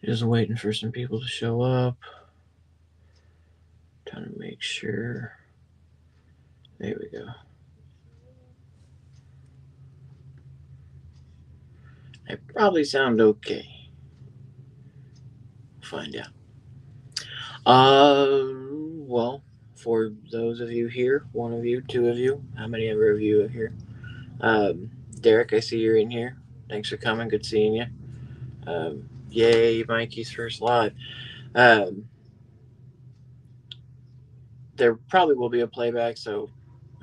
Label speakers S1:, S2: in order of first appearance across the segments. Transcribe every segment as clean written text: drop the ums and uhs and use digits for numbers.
S1: Just waiting for some people to show up. Trying to make sure. There we go. I probably sound okay. Find out. Well, for those of you here, one of you, two of you, how many ever of you are here? Um, Derek, I see you're in here. Thanks for coming. Good seeing you. Um, Yay, Mikey's first live. Um, there probably will be a playback, so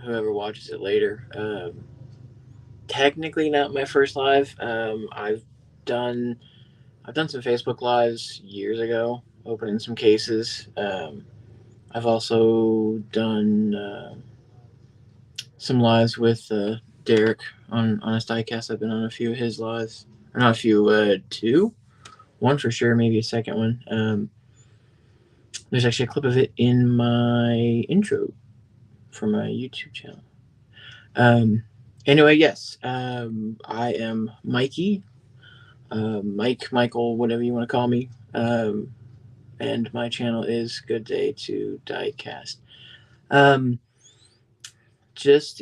S1: whoever watches it later. Technically, not my first live. Done I've done some Facebook lives years ago, opening some cases. I've also done some lives with Derek on his diecast. I've been on a few of his lives, or not a few, two, one for sure, maybe a second one. There's actually a clip of it in my intro for my YouTube channel. Um, anyway, yes, I am Mikey, Mike, Michael, whatever you want to call me. And my channel is Good Day to Diecast. Um, just,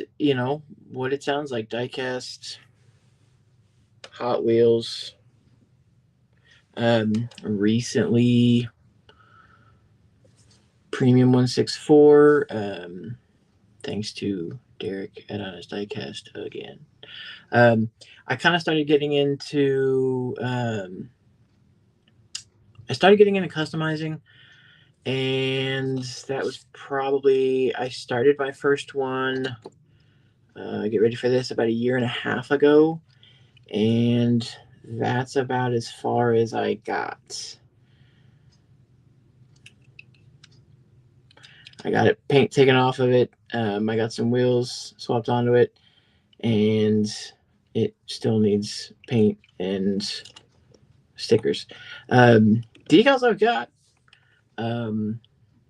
S1: what it sounds like, diecast, Hot Wheels. Recently, Premium 164, thanks to Derek at Honest Diecast again. I kind of started getting into customizing, and that was probably, I started my first one, get ready for this, about a year and a half ago, and that's about as far as I got. I got it paint taken off of it. I got some wheels swapped onto it, and it still needs paint and stickers. Decals I've got.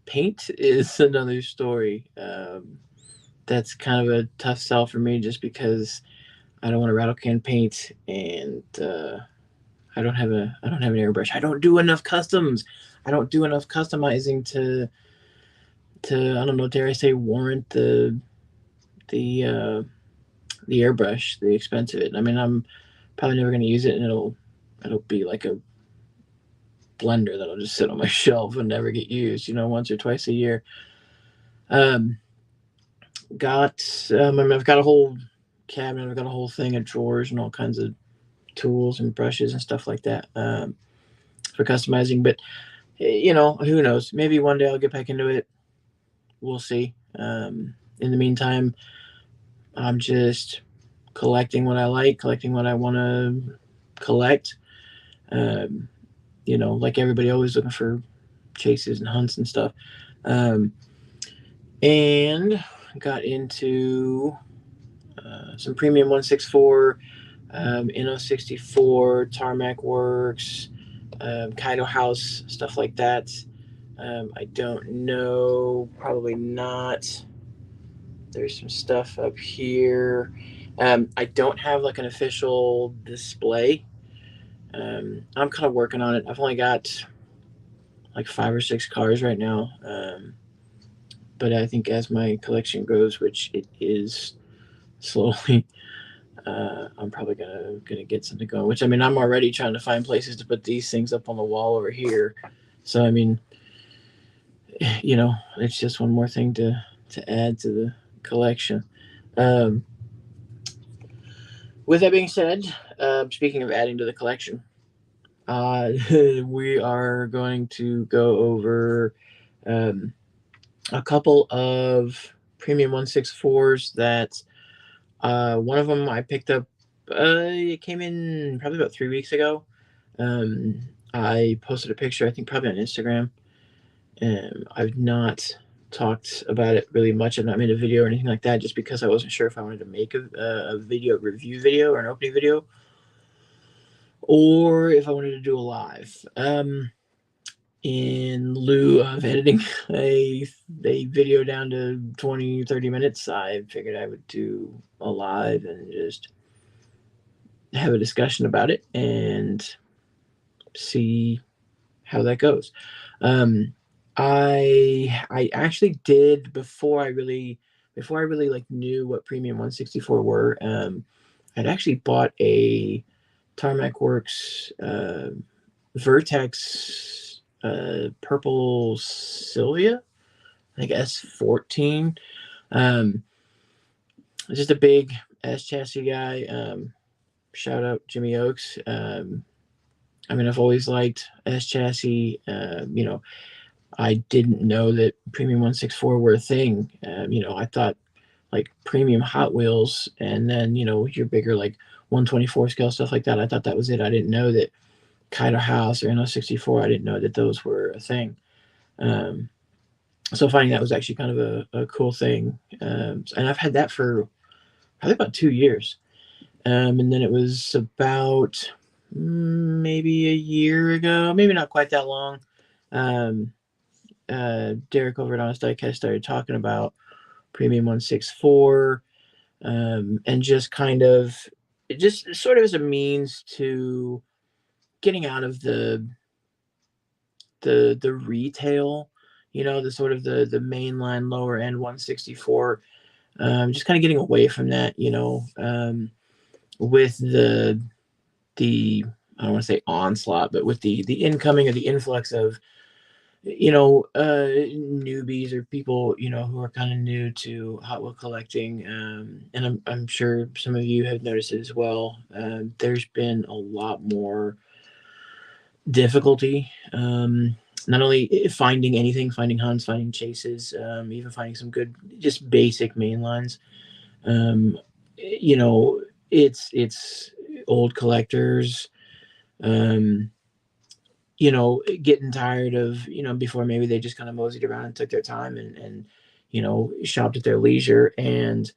S1: Paint is another story. That's kind of a tough sell for me, just because I don't want to rattle can paint, and I don't have an airbrush. I don't do enough customs. I don't do enough customizing to I don't know, dare I say, warrant the uh, the airbrush, the expense of it. I mean, I'm probably never going to use it, and it'll be like a blender that'll just sit on my shelf and never get used. Once or twice a year. Um, got I've got a whole cabinet. I've got a whole thing of drawers and all kinds of tools and brushes and stuff like that, for customizing. But who knows? Maybe one day I'll get back into it. We'll see. In the meantime, I'm just collecting what I like, collecting what I want to collect. Um, like everybody, always looking for chases and hunts and stuff. And got into some Premium 164, NO64, Tarmac Works, Kaido House, stuff like that. I don't know, probably not. There's some stuff up here. I don't have like an official display. I'm kind of working on it. I've only got like 5 or 6 cars right now. But I think as my collection grows, which it is slowly, I'm probably gonna get something going. Which, I mean, I'm already trying to find places to put these things up on the wall over here. So I mean, it's just one more thing to add to the collection. Um, with that being said, speaking of adding to the collection, we are going to go over um, a couple of Premium 164s that one of them I picked up. It came in probably about 3 weeks ago. Um, I posted a picture, I think probably on Instagram. I've not talked about it really much. I've not made a video or anything like that, just because I wasn't sure if I wanted to make a video review video or an opening video, or if I wanted to do a live. In lieu of editing a video down to 20-30 minutes, I figured I would do a live and just have a discussion about it and see how that goes. Um, I actually did before I really like knew what Premium 164 were. I'd actually bought a Tarmac Works Vertex purple Sylvia, I think S14. Um, just a big S chassis guy. Shout out Jimmy Oaks. I mean, I've always liked S chassis. I didn't know that Premium 164 were a thing. I thought like premium Hot Wheels, and then your bigger like 124 scale stuff like that. I thought that was it. I didn't know that Kiter House or NO64. I didn't know that those were a thing. Um, so finding that was actually kind of a cool thing, and I've had that for probably about 2 years. And then it was about maybe a year ago, maybe not quite that long. Um, Derek over at Honest Diecast started talking about Premium 164, and just kind of just sort of as a means to getting out of the retail, the sort of the mainline lower end 164, just kind of getting away from that, with the I don't want to say onslaught, but with the incoming or the influx of newbies or people who are kind of new to Hot Wheel collecting, and I'm sure some of you have noticed it as well. There's been a lot more difficulty, not only finding anything, finding hunts, finding chases, even finding some good just basic main lines. um, you know it's old collectors, um, getting tired of, before maybe they just kind of moseyed around and took their time and shopped at their leisure. And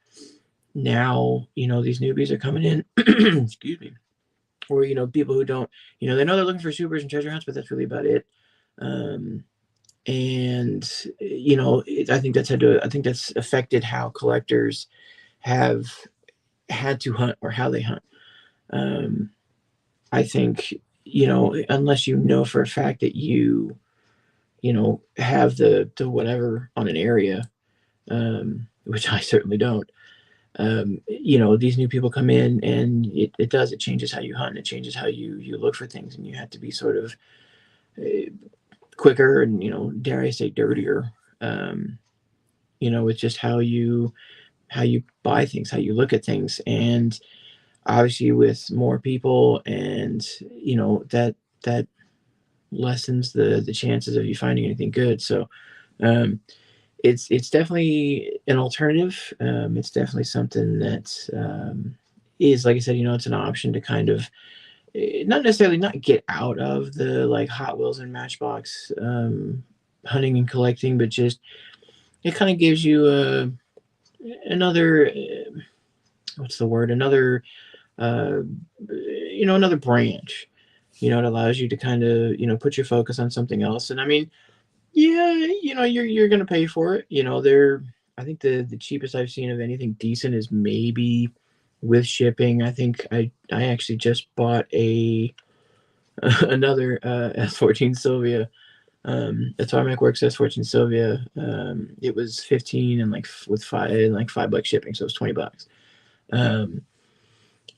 S1: now, these newbies are coming in, excuse me, or, people who don't, they know they're looking for supers and treasure hunts, but that's really about it. Um, and, I think that's affected how collectors have had to hunt or how they hunt. Um, I think, unless for a fact that have the whatever on an area, which I certainly don't. These new people come in, and it changes how you hunt. It changes how you look for things, and you have to be sort of uh, quicker and, dare I say, dirtier. With just how you buy things, how you look at things, and obviously with more people, and that lessens the chances of you finding anything good. So um, it's definitely an alternative. It's definitely something that is, like I said, it's an option to kind of not necessarily not get out of the like Hot Wheels and Matchbox hunting and collecting, but just it kind of gives you another what's the word, uh, another branch. It allows you to kind of put your focus on something else. And I mean, yeah, you're gonna pay for it. They're I think the cheapest I've seen of anything decent is maybe with shipping. I think I actually just bought a another S14 Sylvia, a Tarmac Works S14 Sylvia. It was 15 and like with $5 shipping, so it was $20. Um,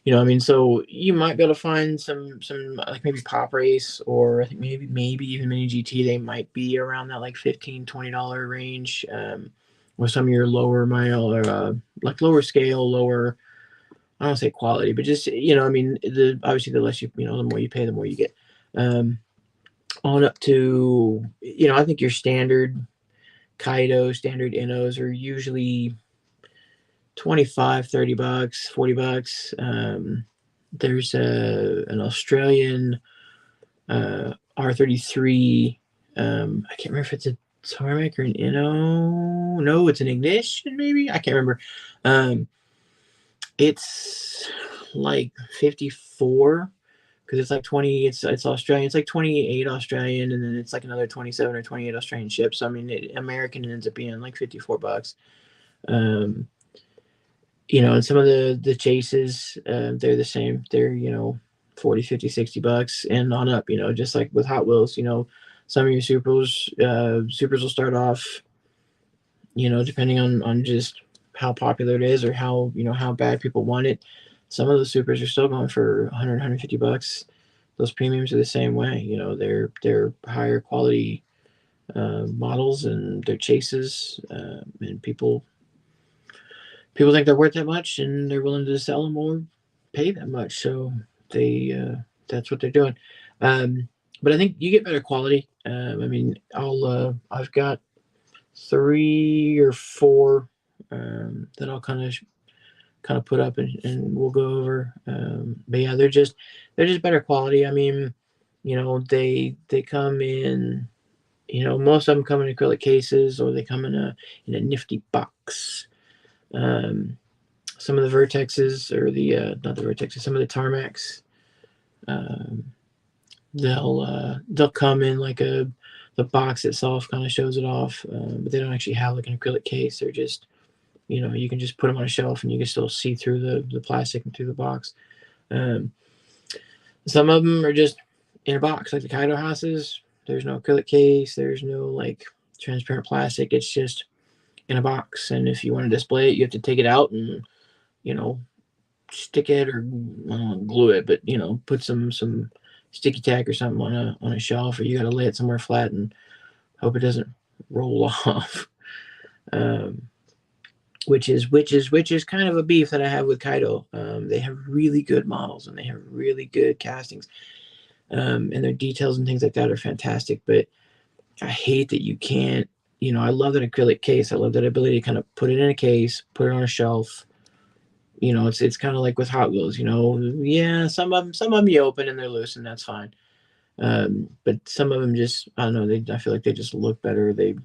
S1: I mean, so you might be able to find some like maybe Pop Race, or I think maybe even Mini GT. They might be around that like $15-$20 range, with some of your lower mile or like lower scale, lower, I don't say quality, but just I mean, the obviously the less the more you pay, the more you get. Um, on up to I think your standard Kaido, standard Innos are usually 25, $30, $40. There's an Australian R33. I can't remember if it's a Tarmac or an Inno. No, it's an Ignition, maybe. I can't remember. It's like 54 because it's like 20. It's Australian. It's like 28 Australian, and then it's like another 27 or 28 Australian ships. So I mean, American ends up being like $54. Um, and some of the chases, they're the same. They're 40, 50, $60 and on up. Just like with Hot Wheels, some of your supers will start off, depending on just how popular it is or how how bad people want it. Some of the supers are still going for 100, 150 bucks. Those premiums are the same way. They're higher quality models, and their chases, and people think they're worth that much, and they're willing to sell them or pay that much. So they that's what they're doing. Um, but I think you get better quality. I mean, I've got 3 or 4 that I'll kind of put up, and we'll go over. But yeah, they're just better quality. I mean, they come in. Most of them come in acrylic cases, or they come in a nifty box. Um, some of the Vertexes, or the not the Vertexes, some of the Tarmacs, um, they'll come in like the box itself kind of shows it off, but they don't actually have like an acrylic case. They're just, you can just put them on a shelf, and you can still see through the plastic and through the box. Um, some of them are just in a box, like the Kaido houses. There's no acrylic case. There's no like transparent plastic. It's just in a box. And if you want to display it, you have to take it out and, you know, stick it, or glue it, but put some sticky tack or something on a shelf, or you got to lay it somewhere flat and hope it doesn't roll off. Um, which is kind of a beef that I have with Kaido. They have really good models, and they have really good castings, and their details and things like that are fantastic. But I hate that you can't. I love that acrylic case. I love that ability to kind of put it in a case, put it on a shelf. It's kind of like with Hot Wheels. Yeah, some of them you open and they're loose, and that's fine. But some of them just, I don't know. I feel like they just look better. They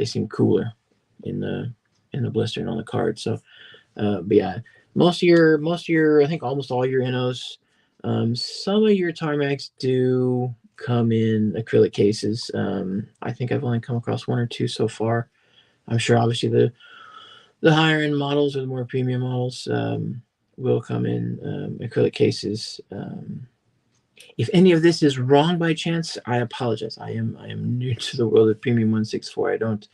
S1: seem cooler in the blister and on the card. So, but yeah, most of your, I think almost all your Innos, some of your Tarmacs do come in acrylic cases. I think I've only come across 1 or 2 so far. I'm sure obviously the higher end models, or the more premium models, will come in acrylic cases. If any of this is wrong by chance, I apologize. I am new to the world of Premium 164. I don't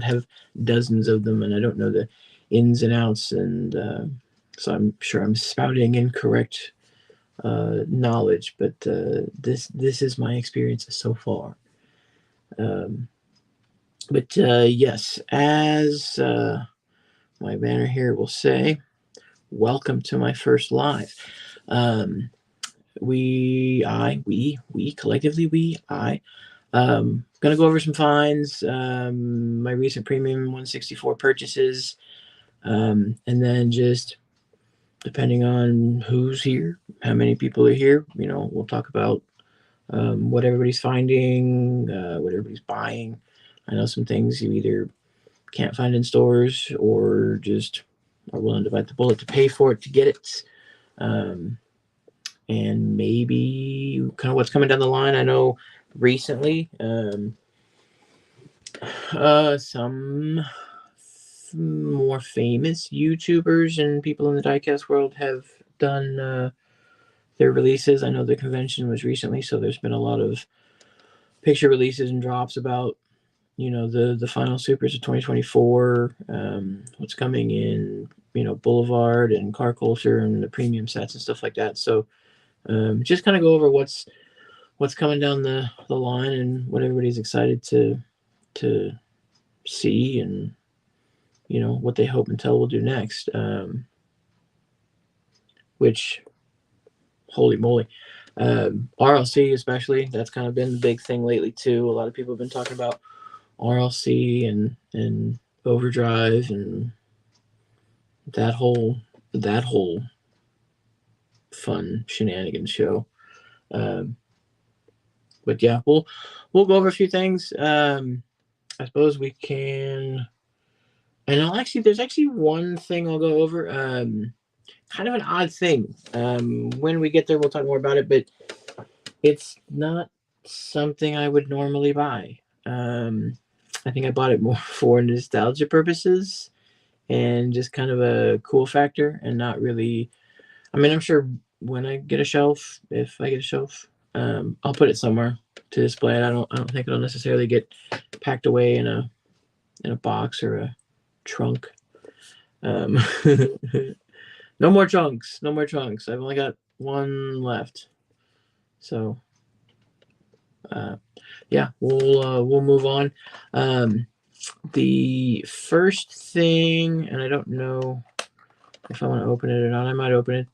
S1: have dozens of them, and I don't know the ins and outs, and so I'm sure I'm spouting incorrect knowledge. But this is my experience so far. Um, but yes, as my banner here will say, welcome to my first live. We collectively, gonna go over some finds, my recent Premium 164 purchases, and then just depending on who's here, how many people are here, we'll talk about what everybody's finding, what everybody's buying. I know some things you either can't find in stores, or just are willing to bite the bullet to pay for it to get it. And maybe kind of what's coming down the line. I know recently, some more famous YouTubers and people in the diecast world have done their releases. I know the convention was recently, so there's been a lot of picture releases and drops about the final supers of 2024, what's coming in, Boulevard and Car Culture and the premium sets and stuff like that. So just kind of go over what's coming down the line, and what everybody's excited to see, and what they hope Intel will do next. Which, holy moly, RLC especially, that's kind of been the big thing lately too. A lot of people have been talking about RLC and Overdrive and that whole fun shenanigans show. But yeah, we'll go over a few things. I suppose we can, and there's actually one thing I'll go over. Kind of an odd thing. When we get there, we'll talk more about it, but it's not something I would normally buy. I think I bought it more for nostalgia purposes and just kind of a cool factor, and not really. I mean, I'm sure when I get a shelf, if I get a shelf, I'll put it somewhere to display it. I don't think it'll necessarily get packed away in a box or a trunk. Um, no more trunks. No more trunks. I've only got one left. So, yeah, we'll move on. The first thing, and I don't know if I want to open it or not. I might open it.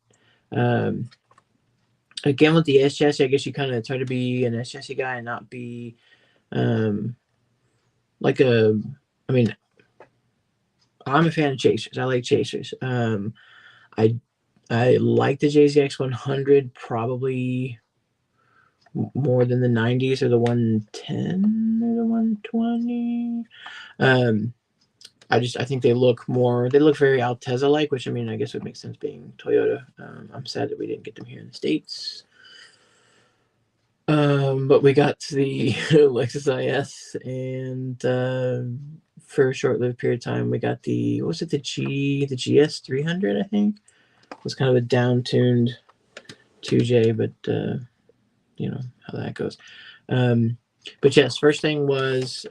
S1: Again, with the S chassis, I guess you kind of try to be an S chassis guy and not be like a. I mean, I'm a fan of chasers. I like chasers. I I like the JZX 100 probably more than the 90s or the 110 or the 120. I think they look very Altezza like, which I mean, I guess would make sense being Toyota. I'm sad that we didn't get them here in the States. But we got the Lexus IS, and for a short-lived period of time, we got the the GS 300, I think. It was kind of a down-tuned 2J, but you know how that goes. But yes, first thing was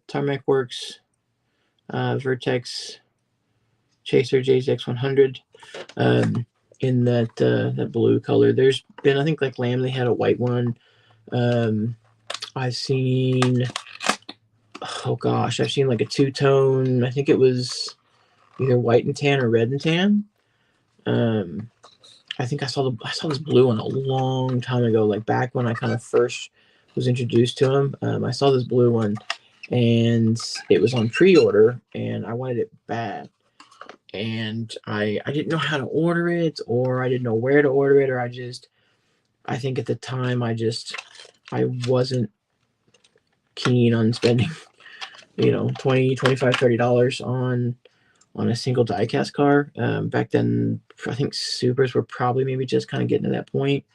S1: Tarmac Works Vertex Chaser JZX 100 in that blue color. There's been, I think, like Lamb, they had a white one. I've seen, I've seen like a two-tone. I think it was either white and tan or red and tan. I think I saw this blue one a long time ago, like back when I kind of first was introduced to him. I saw this blue one, and it was on pre-order, and I wanted it bad. And I didn't know how to order it, or I didn't know where to order it, or I think at the time I wasn't keen on spending, $20, $25, $30 on a single diecast car. Back then, I think Supers were probably maybe just kind of getting to that point.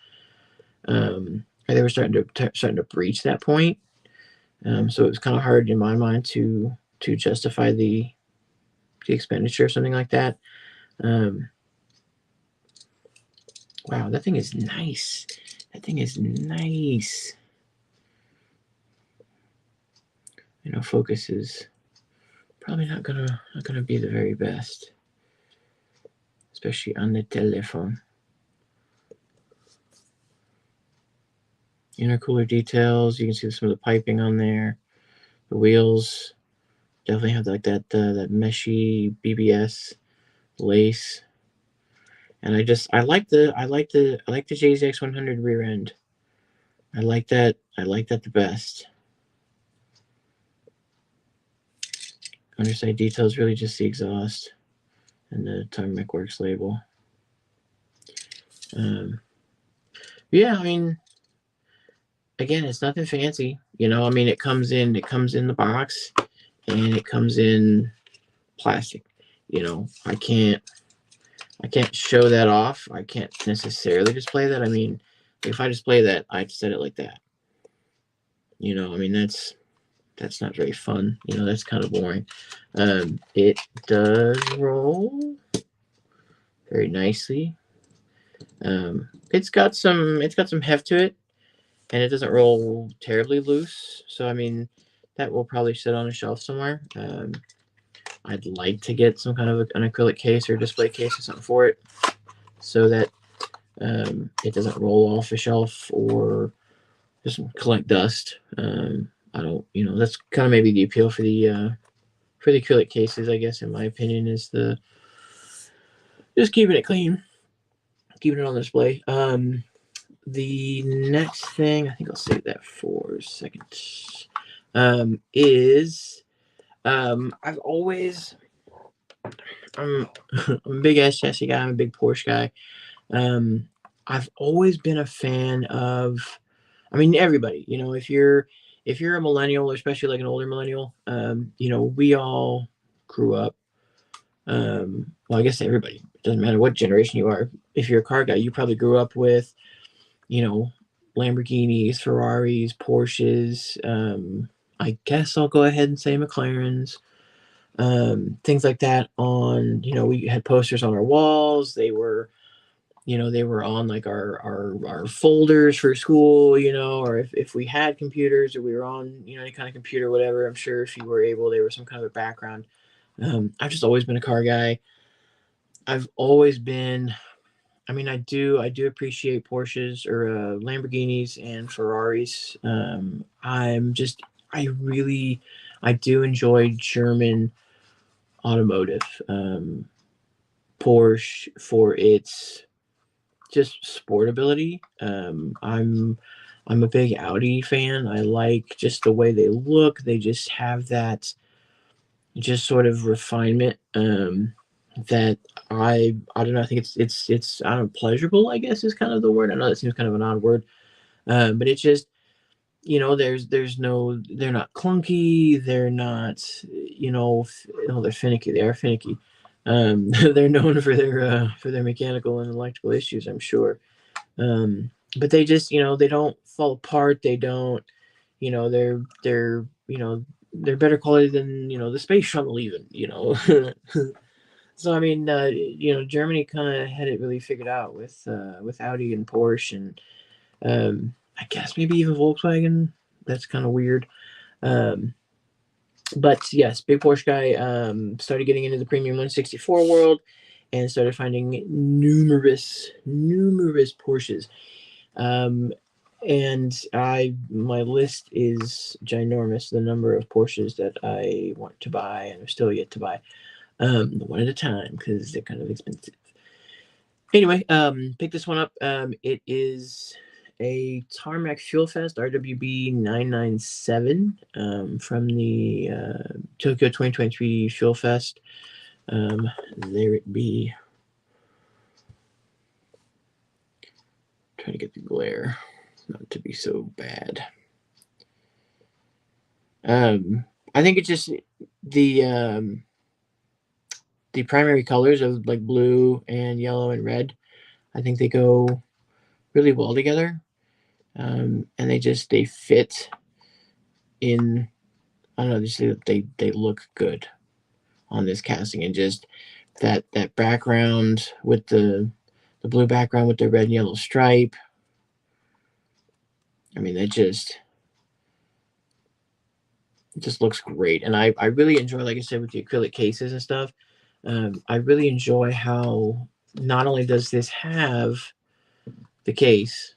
S1: They were starting to breach that point. So it was kind of hard in my mind to justify the expenditure or something like that. Wow, that thing is nice. That thing is nice. Focus is probably not gonna be the very best, especially on the telephone. Intercooler details. You can see some of the piping on there. The wheels definitely have like that meshy BBS lace. And I like the JZX 100 rear end. I like that the best. Underside details, really just the exhaust and the Tarmac Works label. Yeah, I mean, again, it's nothing fancy. I mean, it comes in the box, and it comes in plastic. I can't show that off. I can't necessarily display that. I mean, if I display that, I'd set it like that. I mean, that's not very fun. That's kind of boring. It does roll very nicely. It's got some heft to it, and it doesn't roll terribly loose. So I mean, that will probably sit on a shelf somewhere. I'd like to get some kind of an acrylic case or display case or something for it, so that it doesn't roll off a shelf or just collect dust. I don't, that's kind of maybe the appeal for the acrylic cases, I guess, in my opinion, is just keeping it clean, keeping it on display. The next thing, I think I'll save that for a second, is I've always, I'm a big S chassis guy. I'm a big Porsche guy. I've always been a fan of, I mean, everybody, if you're a millennial, especially like an older millennial, we all grew up. Well, I guess everybody, it doesn't matter what generation you are. If you're a car guy, you probably grew up with, Lamborghinis, Ferraris, Porsches. I guess I'll go ahead and say McLarens, things like that. We had posters on our walls. They were they were on like our folders for school, or if we had computers or we were on, any kind of computer, whatever. I'm sure if you were able, there was some kind of a background. I've just always been a car guy. I've always been. I mean, I do appreciate Porsches or Lamborghinis and Ferraris. I do enjoy German automotive. Porsche for its just sportability. I'm a big Audi fan. I like just the way they look. They just have that just sort of refinement that I don't know. I think it's I don't know, pleasurable. I guess is kind of the word. I know that seems kind of an odd word, but it's just there's no they're not clunky. They're not they're finicky. They are finicky. They're known for their mechanical and electrical issues, I'm sure. But they just they don't fall apart. They don't they're better quality than the space shuttle even. So I mean, Germany kind of had it really figured out with Audi and Porsche, and I guess maybe even Volkswagen. That's kind of weird. Um, but yes, big Porsche guy. Started getting into the premium 164 world, and started finding numerous Porsches. Um, and my list is ginormous. The number of Porsches that I want to buy and are still yet to buy, one at a time because they're kind of expensive. Anyway, pick this one up. It is a Tarmac Fuel Fest RWB 997 from the Tokyo 2023 Fuel Fest. There it be. Trying to get the glare not to be so bad. I think it's just the the primary colors of like blue and yellow and red. I think they go really well together, and they fit in. I don't know. They look good on this casting, and just that background with the blue background with the red and yellow stripe. I mean, it just looks great, and I really enjoy, like I said, with the acrylic cases and stuff. I really enjoy how not only does this have the case,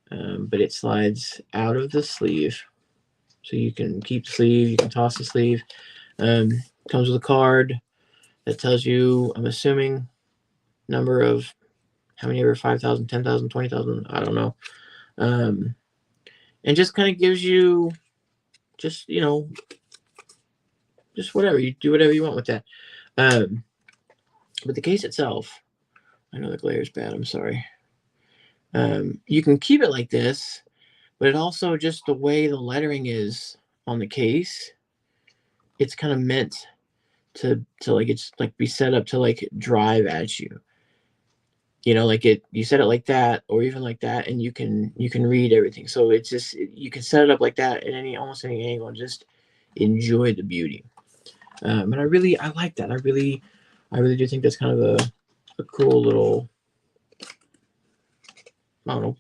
S1: but it slides out of the sleeve, so you can keep the sleeve, you can toss the sleeve. Um, Comes with a card that tells you, I'm assuming, number of how many ever 5,000, 10,000, 20,000, I don't know. Um, and just kind of gives you just just whatever you do, whatever you want with that. Um, but the case itself, I know the glare is bad. I'm sorry. You can keep it like this, but it also just the way the lettering is on the case, it's kind of meant to like it's like be set up to like drive at you. Like you set it like that or even like that, and you can read everything. So it's just you can set it up like that at almost any angle and just enjoy the beauty. And I like that. I really do think that's kind of a cool little, I don't know,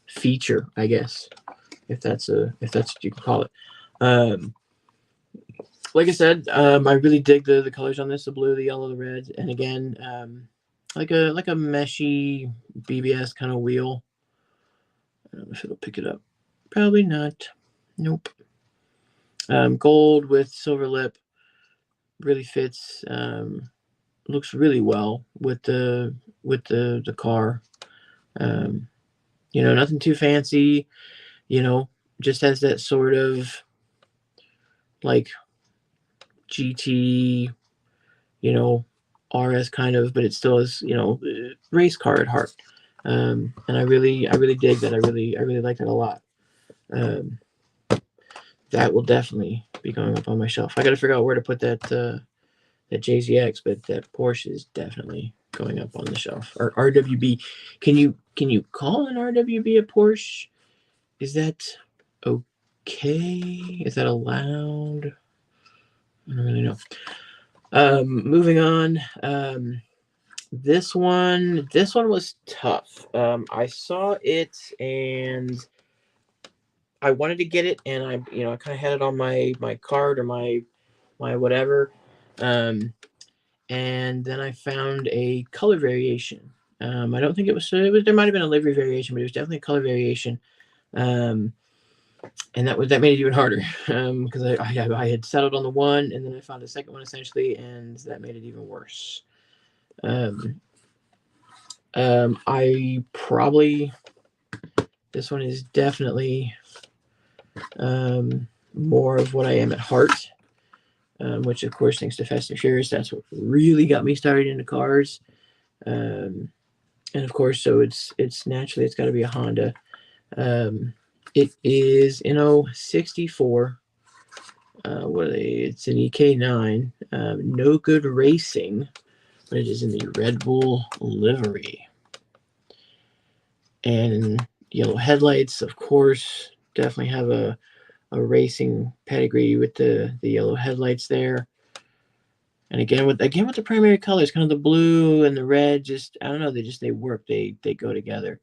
S1: feature, I guess, if that's what you can call it. Um, like I said, I really dig the colors on this: the blue, the yellow, the red, and again, like a meshy BBS kind of wheel. I don't know if it'll pick it up. Probably not. Nope. Gold with silver lip really fits. Looks really well with the car. Um, Nothing too fancy. You know, just has that sort of like GT, you know, RS kind of, but it still is, race car at heart. And I really dig that. I really like that a lot. Um, that will definitely be going up on my shelf. I got to figure out where to put that JZX, but that Porsche is definitely going up on the shelf. Or RWB. Can you call an RWB a Porsche? Is that okay? Is that allowed? I don't really know. Moving on. This one was tough. I saw it and I wanted to get it, and I kind of had it on my card or my whatever. Um, and then I found a color variation. I don't think it was there might have been a livery variation, but it was definitely a color variation. Um, and that made it even harder because I had settled on the one, and then I found a second one essentially, and that made it even worse. Um, I probably this one is definitely more of what I am at heart, which of course, thanks to Fast and Furious, that's what really got me started into cars. Um, and of course, so it's naturally it's got to be a Honda. It is in 64. What are they? It's an EK9. No Good Racing, but it is in the Red Bull livery and yellow headlights. Of course, definitely have a racing pedigree with the yellow headlights there. And again with the primary colors, kind of the blue and the red, just I don't know, they work. They go together.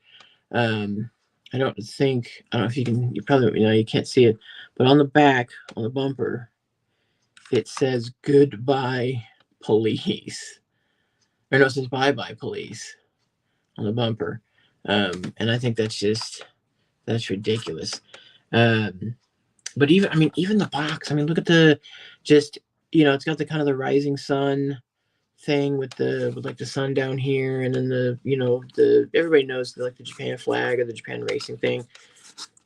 S1: Um, I don't know if you probably you can't see it, but on the back on the bumper it says goodbye police. Or no, it says bye bye police on the bumper. And I think that's ridiculous. Um, but even the box. Look at just it's got the kind of the rising sun thing with like the sun down here, and then the everybody knows the Japan flag or the Japan racing thing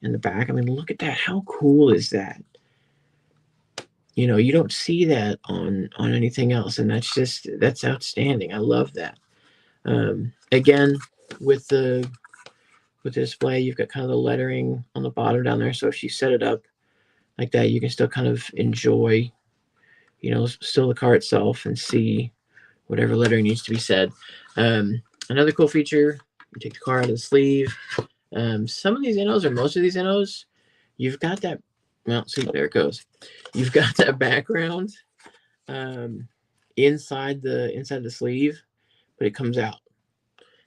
S1: in the back. Look at that. How cool is that? You don't see that on anything else, and that's outstanding. I love that. Again, with the display, you've got kind of the lettering on the bottom down there. So if you set it up like that, you can still kind of enjoy, still the car itself and see whatever lettering needs to be said. Another cool feature, you take the car out of the sleeve. Some of these Innos, or most of these Innos, you've got that. Well, see, there it goes. You've got that background inside the sleeve, but it comes out.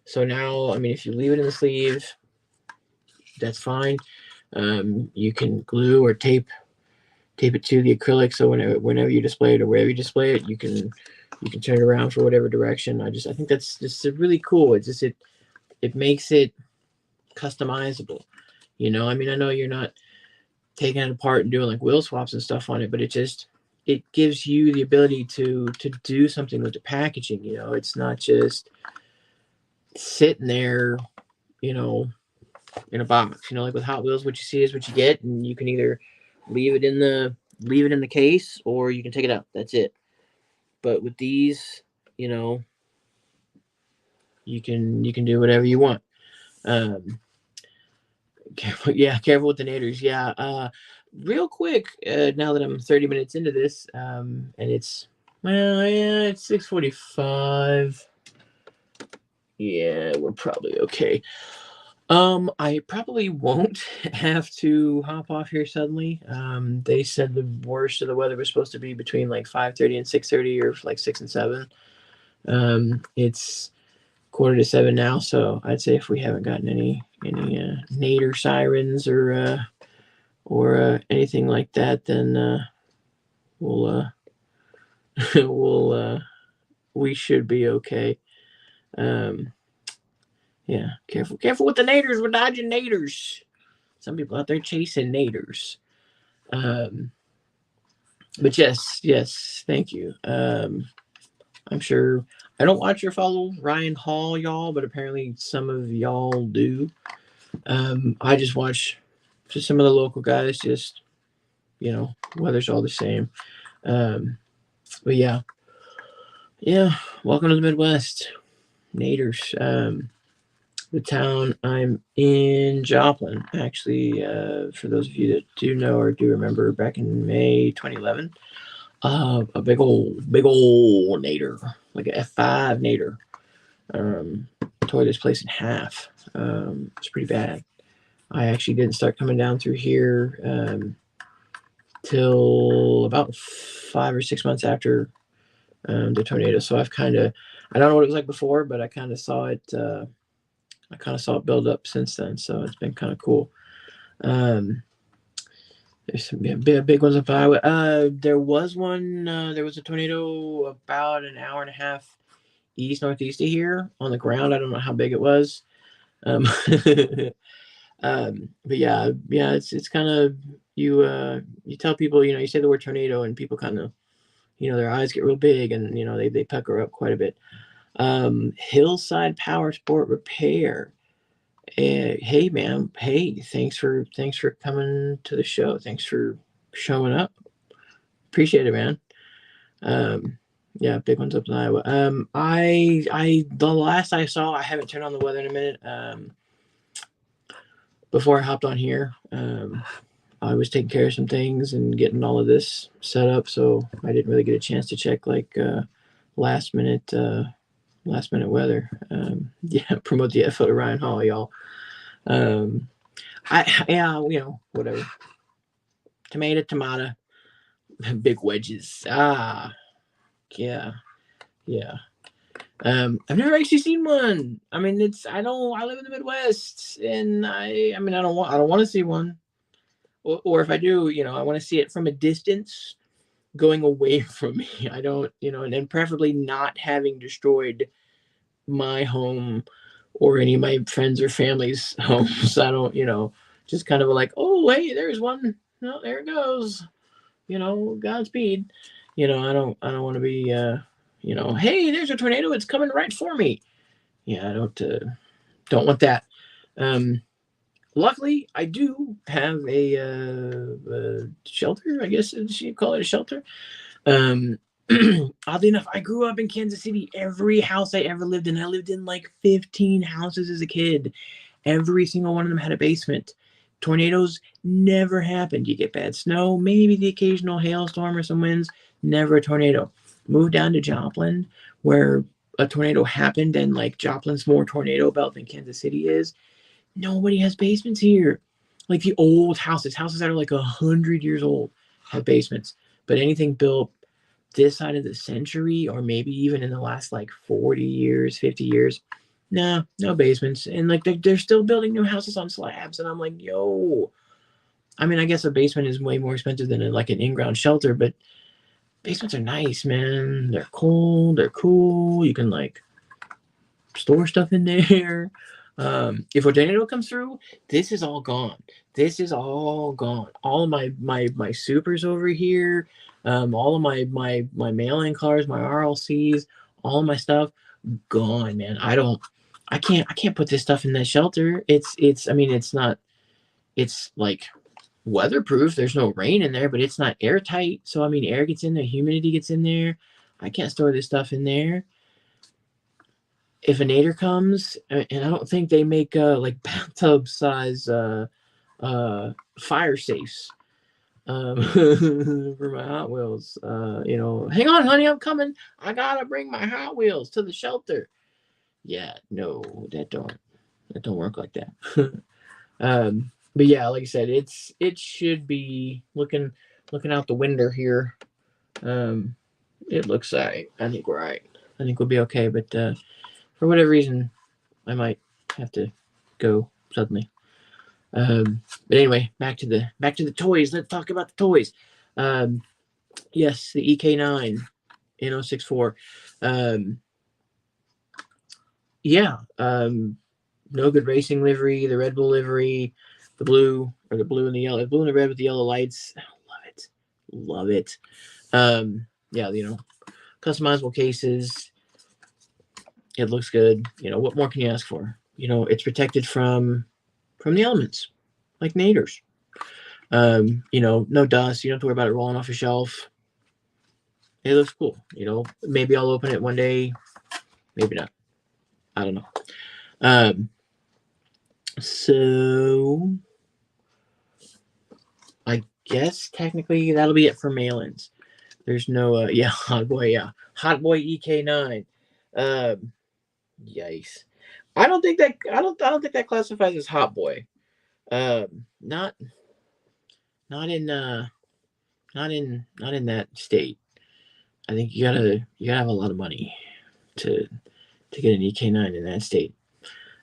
S1: So now, if you leave it in the sleeve, that's fine. You can glue or tape it to the acrylic, so whenever you display it or wherever you display it, you can turn it around for whatever direction. I think that's just really cool. It makes it customizable. I know you're not taking it apart and doing like wheel swaps and stuff on it, but it gives you the ability to do something with the packaging. It's not just sitting there, in a box. Like with Hot Wheels, what you see is what you get, and you can either leave it in the case or you can take it out. That's it. But with these, you can do whatever you want. Careful with the naders. Yeah. Real quick, now that I'm 30 minutes into this, and it's 6:45. Yeah, we're probably okay. I probably won't have to hop off here suddenly. They said the worst of the weather was supposed to be between like 5:30 and 6:30, or like 6 and 7. It's 6:45 now, so I'd say if we haven't gotten any nader sirens or anything like that, then we'll we should be okay. Yeah, careful with the naders. We're dodging naders. Some people out there chasing naders. But yes, thank you. I'm sure I don't watch or follow Ryan Hall, y'all, but apparently some of y'all do. I just watch just some of the local guys. Just weather's all the same. But yeah. Welcome to the Midwest, naders. The town I'm in, Joplin, actually. For those of you that do know or do remember, back in May 2011, a big old nader, like a F5 nader, tore this place in half. It's pretty bad. I actually didn't start coming down through here till about 5 or 6 months after the tornado. So I've kind of I don't know what it was like before, but I kind of saw it. I kind of saw it build up since then, so it's been kind of cool. Um, there's some big ones in Iowa. There was one. There was a tornado about an hour and a half east northeast of here on the ground. I don't know how big it was. Um, but yeah, it's kind of you tell people, you say the word tornado and people kind of, their eyes get real big and they pucker up quite a bit. Hillside Power Sport Repair. Hey man, hey, thanks for coming to the show. Thanks for showing up. Appreciate it, man. Um, yeah, big ones up in Iowa. I the last I saw, I haven't turned on the weather in a minute. Before I hopped on here, I was taking care of some things and getting all of this set up, so I didn't really get a chance to check like last minute weather. Yeah, promote the F out of Ryan Hall, y'all. Whatever. Tomato, big wedges. Yeah, yeah. I've never actually seen one. I mean, I live in the Midwest, and I don't want to see one, or if I do, I want to see it from a distance, going away from me. I don't, and preferably not having destroyed my home or any of my friends or family's homes. I don't, just kind of like, oh, hey, there's one. No, there it goes. Godspeed. I don't want to be, hey, there's a tornado. It's coming right for me. Yeah, I don't want that. Luckily, I do have a shelter. I guess you call it a shelter. Um, Oddly enough, I grew up in Kansas City. Every house I ever lived in, I lived in like 15 houses as a kid. Every single one of them had a basement. Tornadoes never happened. You get bad snow, maybe the occasional hailstorm or some winds, never a tornado. Moved down to Joplin, where a tornado happened, and like Joplin's more tornado belt than Kansas City is. Nobody has basements here. Like the old houses that are like 100 years old, have basements. But anything built this side of the century, or maybe even in the last like 40 years, 50 years, no basements. And like they're still building new houses on slabs. And I'm like, yo, I mean, I guess a basement is way more expensive than like an in-ground shelter, but basements are nice, man. They're cold, they're cool. You can like store stuff in there. If a tornado comes through, this is all gone. This is all gone. All of my supers over here, all of my mail-in cars, my RLCs, all of my stuff gone, man. I can't put this stuff in that shelter. I mean, it's like weatherproof. There's no rain in there, but it's not airtight. So I mean, air gets in there, humidity gets in there. I can't store this stuff in there. If a nader comes, and I don't think they make like bathtub size fire safes for my Hot Wheels. Hang on, honey, I'm coming. I gotta bring my Hot Wheels to the shelter. Yeah, no, that don't work like that. But yeah, like I said, it should be looking out the window here. It looks right. I think we're right. I think we'll be okay. But for whatever reason, I might have to go suddenly. But anyway, back to the toys. Let's talk about the toys. Yes, the EK9 N064. Yeah. No Good Racing livery, the Red Bull livery, the blue and the yellow, the blue and the red with the yellow lights. Love it. Yeah, customizable cases. It looks good. What more can you ask for? It's protected from the elements, like naders. No dust. You don't have to worry about it rolling off a shelf. It looks cool. Maybe I'll open it one day. Maybe not. I don't know. So I guess technically that'll be it for mail-ins. There's no Hot Boy, Hot Boy EK9. Yikes. I don't think that classifies as Hot Boy. Not not in not in that state. I think you gotta have a lot of money to get an EK9 in that state.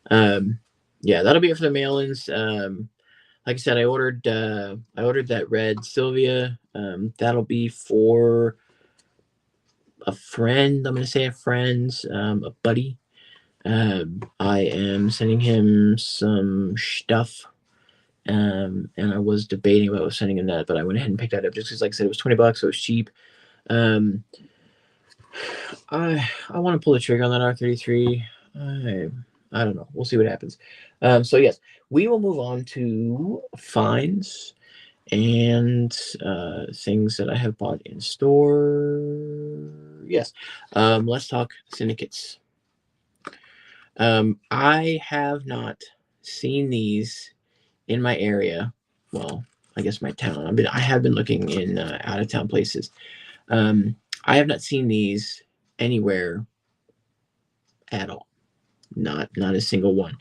S1: Yeah, that'll be it for the mail-ins. Like I said, I ordered that red Sylvia. That'll be for a friend. I'm gonna say a friend's, a buddy. I am sending him some stuff. And I was debating about sending him that, but I went ahead and picked that up just because, like I said, it was $20, so it was cheap. I want to pull the trigger on that R33. I don't know. We'll see what happens. So yes, we will move on to finds and things that I have bought in store. Yes. Let's talk syndicates. I have not seen these in my area. Well, I guess my town. I have been looking in out of town places. I have not seen these anywhere at all. Not a single one.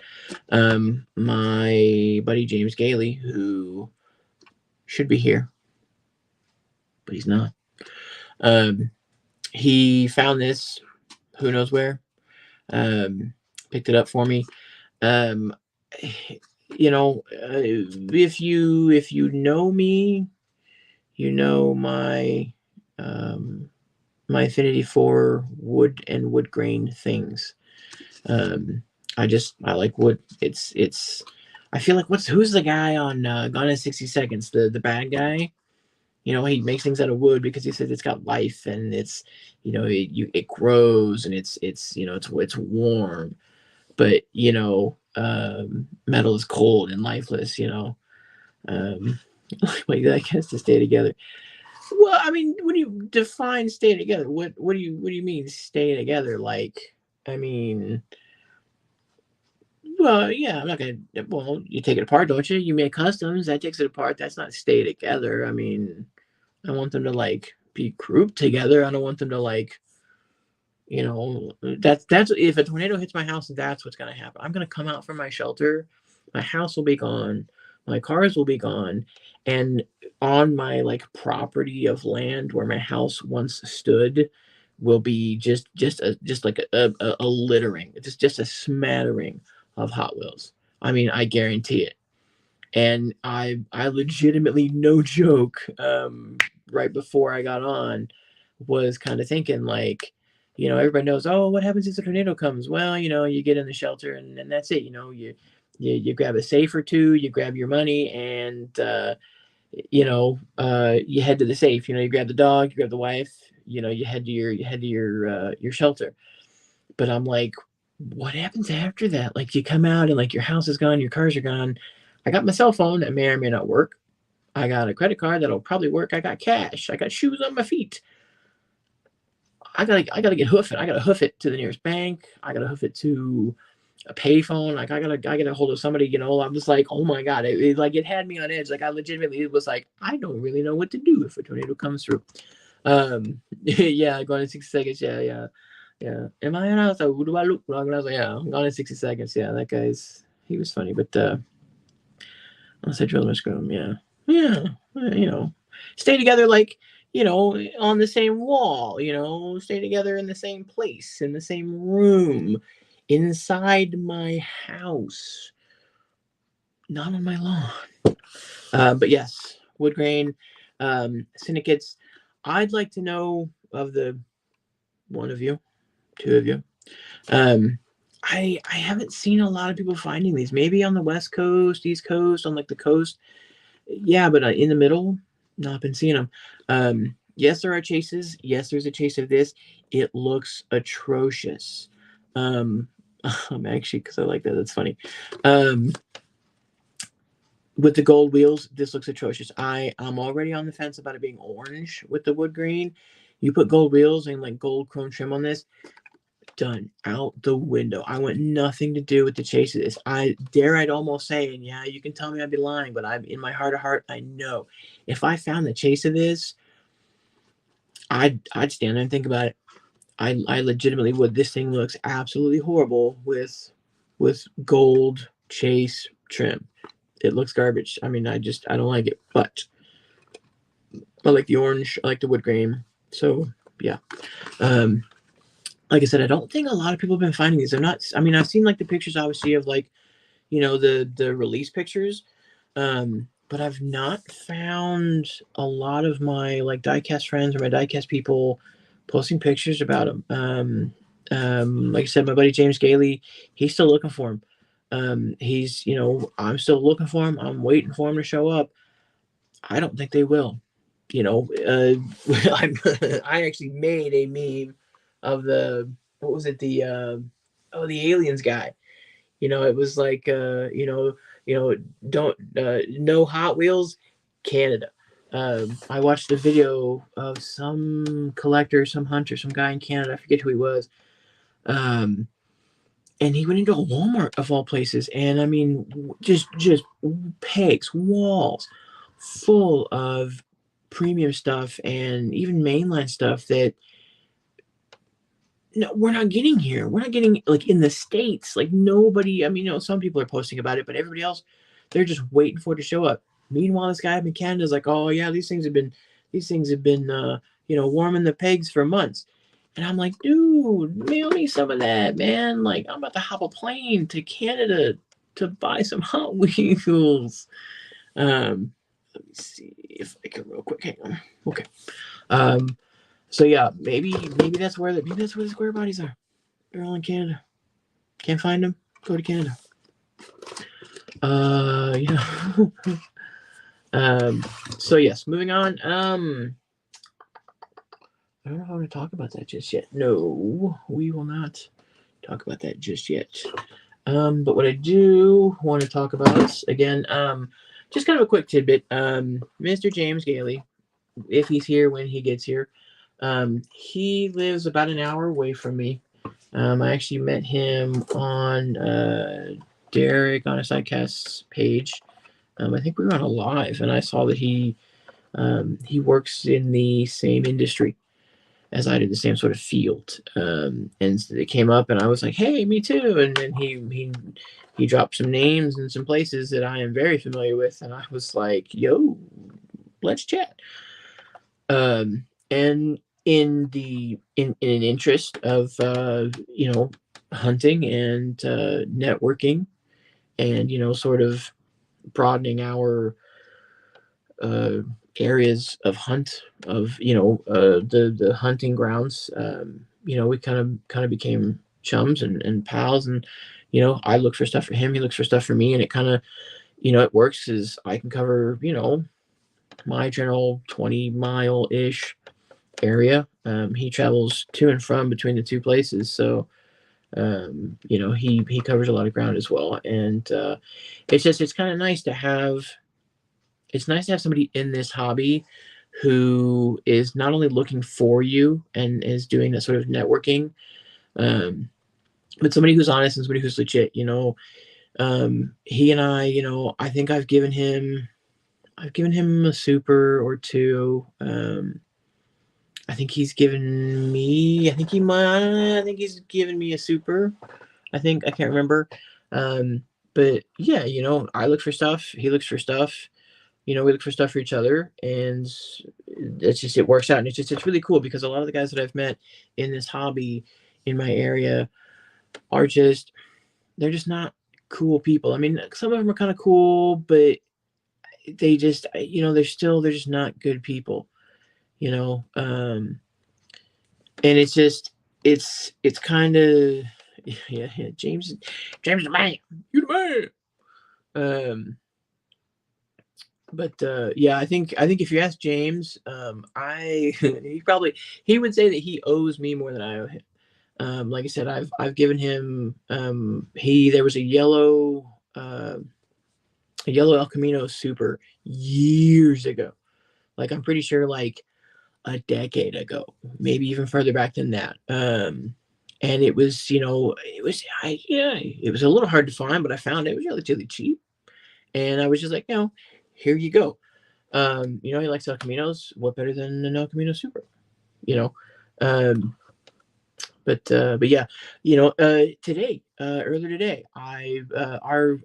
S1: My buddy James Gailey, who should be here, but he's not. He found this, who knows where. Picked it up for me. You know, if you know me, you know my my affinity for wood and wood grain things. I like wood. It's. I feel like who's the guy on Gone in 60 Seconds? The bad guy. You know, he makes things out of wood because he says it's got life and it's, you know, it grows and it's you know it's warm, but you know, metal is cold and lifeless. You know, like that has to stay together. Well, I mean, when you define stay together, what do you mean stay together? Like, I mean, well, yeah, I'm not gonna. Well, you take it apart, don't you? You make customs. That takes it apart. That's not stay together. I mean, I want them to like be grouped together. I don't want them to like, you know, that's if a tornado hits my house, that's what's gonna happen. I'm gonna come out from my shelter. My house will be gone. My cars will be gone, and on my like property of land where my house once stood will be just like a littering, just a smattering of Hot Wheels. I mean, I guarantee it. And I legitimately, no joke, right before I got on, was kind of thinking like, you know, everybody knows, oh, what happens if a tornado comes? Well, you know, you get in the shelter and that's it. You know, you grab a safe or two, you grab your money, and you know, you head to the safe. You know, you grab the dog, you grab the wife. You know, you head to your shelter. But I'm like, what happens after that? Like, you come out and like your house is gone, your cars are gone. I got my cell phone that may or may not work. I got a credit card that'll probably work. I got cash. I got shoes on my feet. I gotta get hoof it. I gotta hoof it to the nearest bank. I gotta hoof it to a payphone. Like I gotta hold of somebody. You know, I'm just like, oh my god, it had me on edge. Like I legitimately was like, I don't really know what to do if a tornado comes through. Yeah, going in 60 seconds. Yeah. Am I on? I was like, who do I look like? And I was like, yeah, I'm gone in 60 seconds. Yeah, that he was funny, but unless I drill my scrum, yeah, you know, stay together like, you know, on the same wall, you know, stay together in the same place, in the same room, inside my house, not on my lawn. But yes, wood grain, syndicates. I'd like to know of the one of you, two of you. I haven't seen a lot of people finding these. Maybe on the West Coast, East Coast, on like the coast. Yeah, but in the middle, not been seeing them. Yes, there are chases. Yes, there's a chase of this. It looks atrocious. I'm actually, because I like that. That's funny. With the gold wheels, this looks atrocious. I'm already on the fence about it being orange with the wood grain. You put gold wheels and like gold chrome trim on this, done, out the window. I want nothing to do with the chase of this. I'd almost say, and yeah, you can tell me I'd be lying, but I'm in my heart of heart, I know if I found the chase of this, I'd stand there and think about it. I legitimately would. This thing looks absolutely horrible with gold chase trim. It looks garbage. I mean, I don't like it, but I like the orange. I like the wood grain. So yeah. like I said, I don't think a lot of people have been finding these. They're not. I mean, I've seen like the pictures, obviously, of like the release pictures, but I've not found a lot of my like diecast friends or my diecast people posting pictures about them. Like I said, my buddy James Gailey, he's still looking for him. He's I'm still looking for him. I'm waiting for him to show up. I don't think they will. I actually made a meme of the what was it the aliens guy. It was like don't no Hot Wheels, Canada. I watched a video of some collector, some hunter, some guy in Canada. I forget who he was. Um, and he went into a Walmart of all places, and I mean, just pegs, walls, full of premium stuff and even mainline stuff that no, we're not getting here. We're not getting like in the States. Like nobody. I mean, some people are posting about it, but everybody else, they're just waiting for it to show up. Meanwhile, this guy up in Canada is like, oh yeah, these things have been warming the pegs for months. And I'm like, dude, mail me some of that, man. Like, I'm about to hop a plane to Canada to buy some Hot Wheels. Let me see if I can real quick. Hang on. Okay. So yeah, maybe that's where the square bodies are. They're all in Canada. Can't find them? Go to Canada. Yeah. So yes, moving on. I don't know how to talk about that just yet. No, we will not talk about that just yet. But what I do want to talk about again, just kind of a quick tidbit. Mr. James Gailey, if he's here when he gets here, he lives about an hour away from me. I actually met him on Derek on a sidecast page. I think we were on a live, and I saw that he works in the same industry as I did, the same sort of field. And it came up, and I was like, "Hey, me too." And then he dropped some names and some places that I am very familiar with, and I was like, "Yo, let's chat." And in an interest of hunting and networking and sort of broadening our uh, areas of hunt of the hunting grounds. We kind of became chums and pals, and I look for stuff for him, he looks for stuff for me, and it kind of it works because I can cover my general 20-mile ish area. He travels to and from between the two places, so he covers a lot of ground as well, and it's kind of nice to have. It's nice to have somebody in this hobby who is not only looking for you and is doing that sort of networking, um, but somebody who's honest and somebody who's legit. He and I think I've given him a super or two. I think he's given me. I think he's given me a super. I can't remember. But yeah, I look for stuff. He looks for stuff. We look for stuff for each other, and it works out. And it's really cool because a lot of the guys that I've met in this hobby in my area are they're just not cool people. I mean, some of them are kind of cool, but they just, they're just not good people, you know? And it's kind of, yeah, James the man, you the man. But yeah, I think if you ask James, I he would say that he owes me more than I owe him. Like I said, I've given him he there was a yellow El Camino Super years ago. Like I'm pretty sure like a decade ago, maybe even further back than that. And it was a little hard to find, but I found it was relatively cheap, and I was just like, here you go. He likes El Caminos. What better than an El Camino Super? You know, but yeah, today, earlier today, our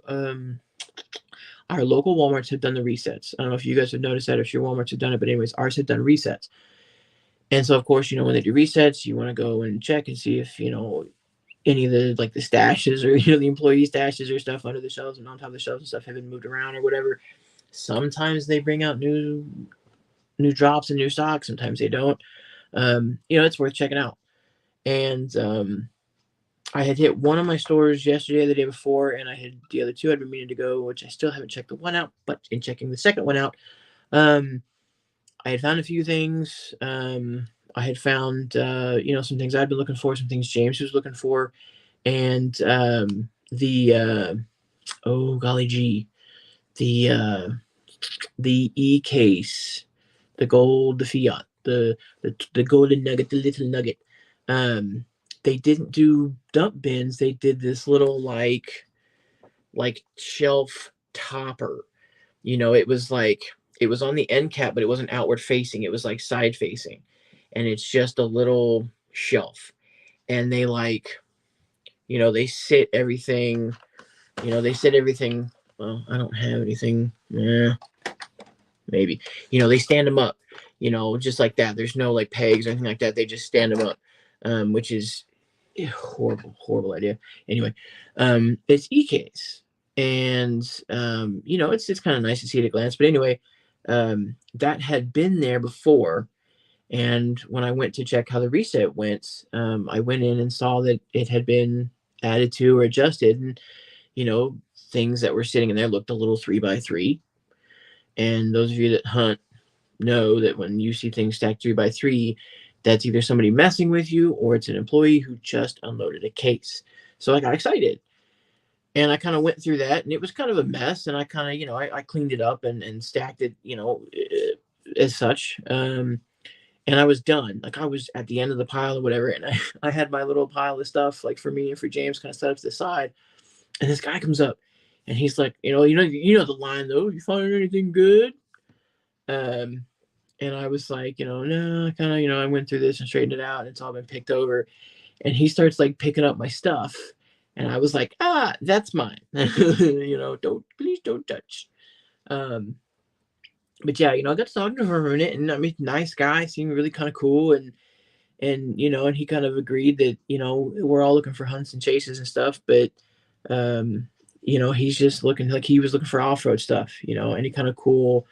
S1: local WalMarts have done the resets. I don't know if you guys have noticed that, or if your WalMarts have done it, but anyways, ours have done resets. And so, of course, when they do resets, you want to go and check and see if, any of the like the stashes or the employee stashes or stuff under the shelves and on top of the shelves and stuff have been moved around or whatever. Sometimes they bring out new drops and new stocks. Sometimes they don't. It's worth checking out. And I had hit one of my stores yesterday, the day before, and I had the other two I'd been meaning to go, which I still haven't checked the one out. But in checking the second one out, um, I had found a few things. I had found some things I'd been looking for, some things James was looking for, and oh golly gee, the the E case, the Fiat, the golden nugget, the little nugget. Um, they didn't do dump bins. They did this little like shelf topper. It was on the end cap, but it wasn't outward facing. It was like side facing, and it's just a little shelf. And they sit everything. They sit everything. Well, I don't have anything. Yeah, maybe. They stand them up. Just like that. There's no like pegs or anything like that. They just stand them up, which is a horrible, horrible idea. Anyway, it's EKs, and it's kind of nice to see at a glance. But anyway, that had been there before, and when I went to check how the reset went, I went in and saw that it had been added to or adjusted, and things that were sitting in there looked a little 3x3. And those of you that hunt know that when you see things stacked 3x3, that's either somebody messing with you or it's an employee who just unloaded a case. So I got excited and I kind of went through that, and it was kind of a mess. And I kind of, I cleaned it up and stacked it, as such. And I was done. Like I was at the end of the pile or whatever. And I had my little pile of stuff like for me and for James kind of set up to the side. And this guy comes up and he's like, the line though, you find anything good? Um, and I was like, no, I kind of, I went through this and straightened it out and it's all been picked over. And he starts like picking up my stuff. And I was like, that's mine. Please don't touch. But yeah, I got to talk to him for a minute, and I mean, nice guy, seemed really kind of cool. And he kind of agreed that, we're all looking for hunts and chases and stuff. But, he's just looking like he was looking for off-road stuff, any kind of cool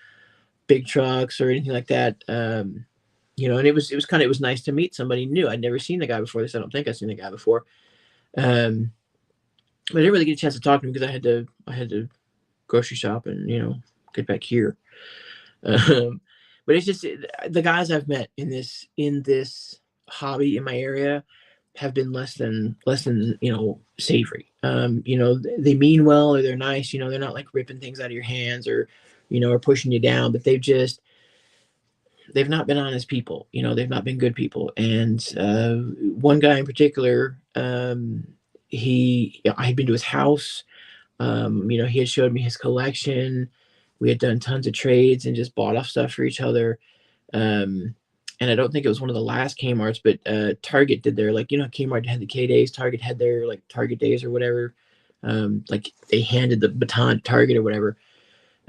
S1: big trucks or anything like that. And it was nice to meet somebody new. I'd never seen the guy before this. I don't think I've seen the guy before. But I didn't really get a chance to talk to him because I had to grocery shop and, get back here. But it's just the guys I've met in this hobby in my area have been less than savory. They mean well or they're nice. They're not like ripping things out of your hands or or pushing you down, but they've not been honest people. They've not been good people. And one guy in particular, I had been to his house. He had showed me his collection. We had done tons of trades and just bought off stuff for each other. And I don't think it was one of the last Kmart's, but Target did their, like, Kmart had the K days, Target had their like Target days or whatever. Like they handed the baton to Target or whatever.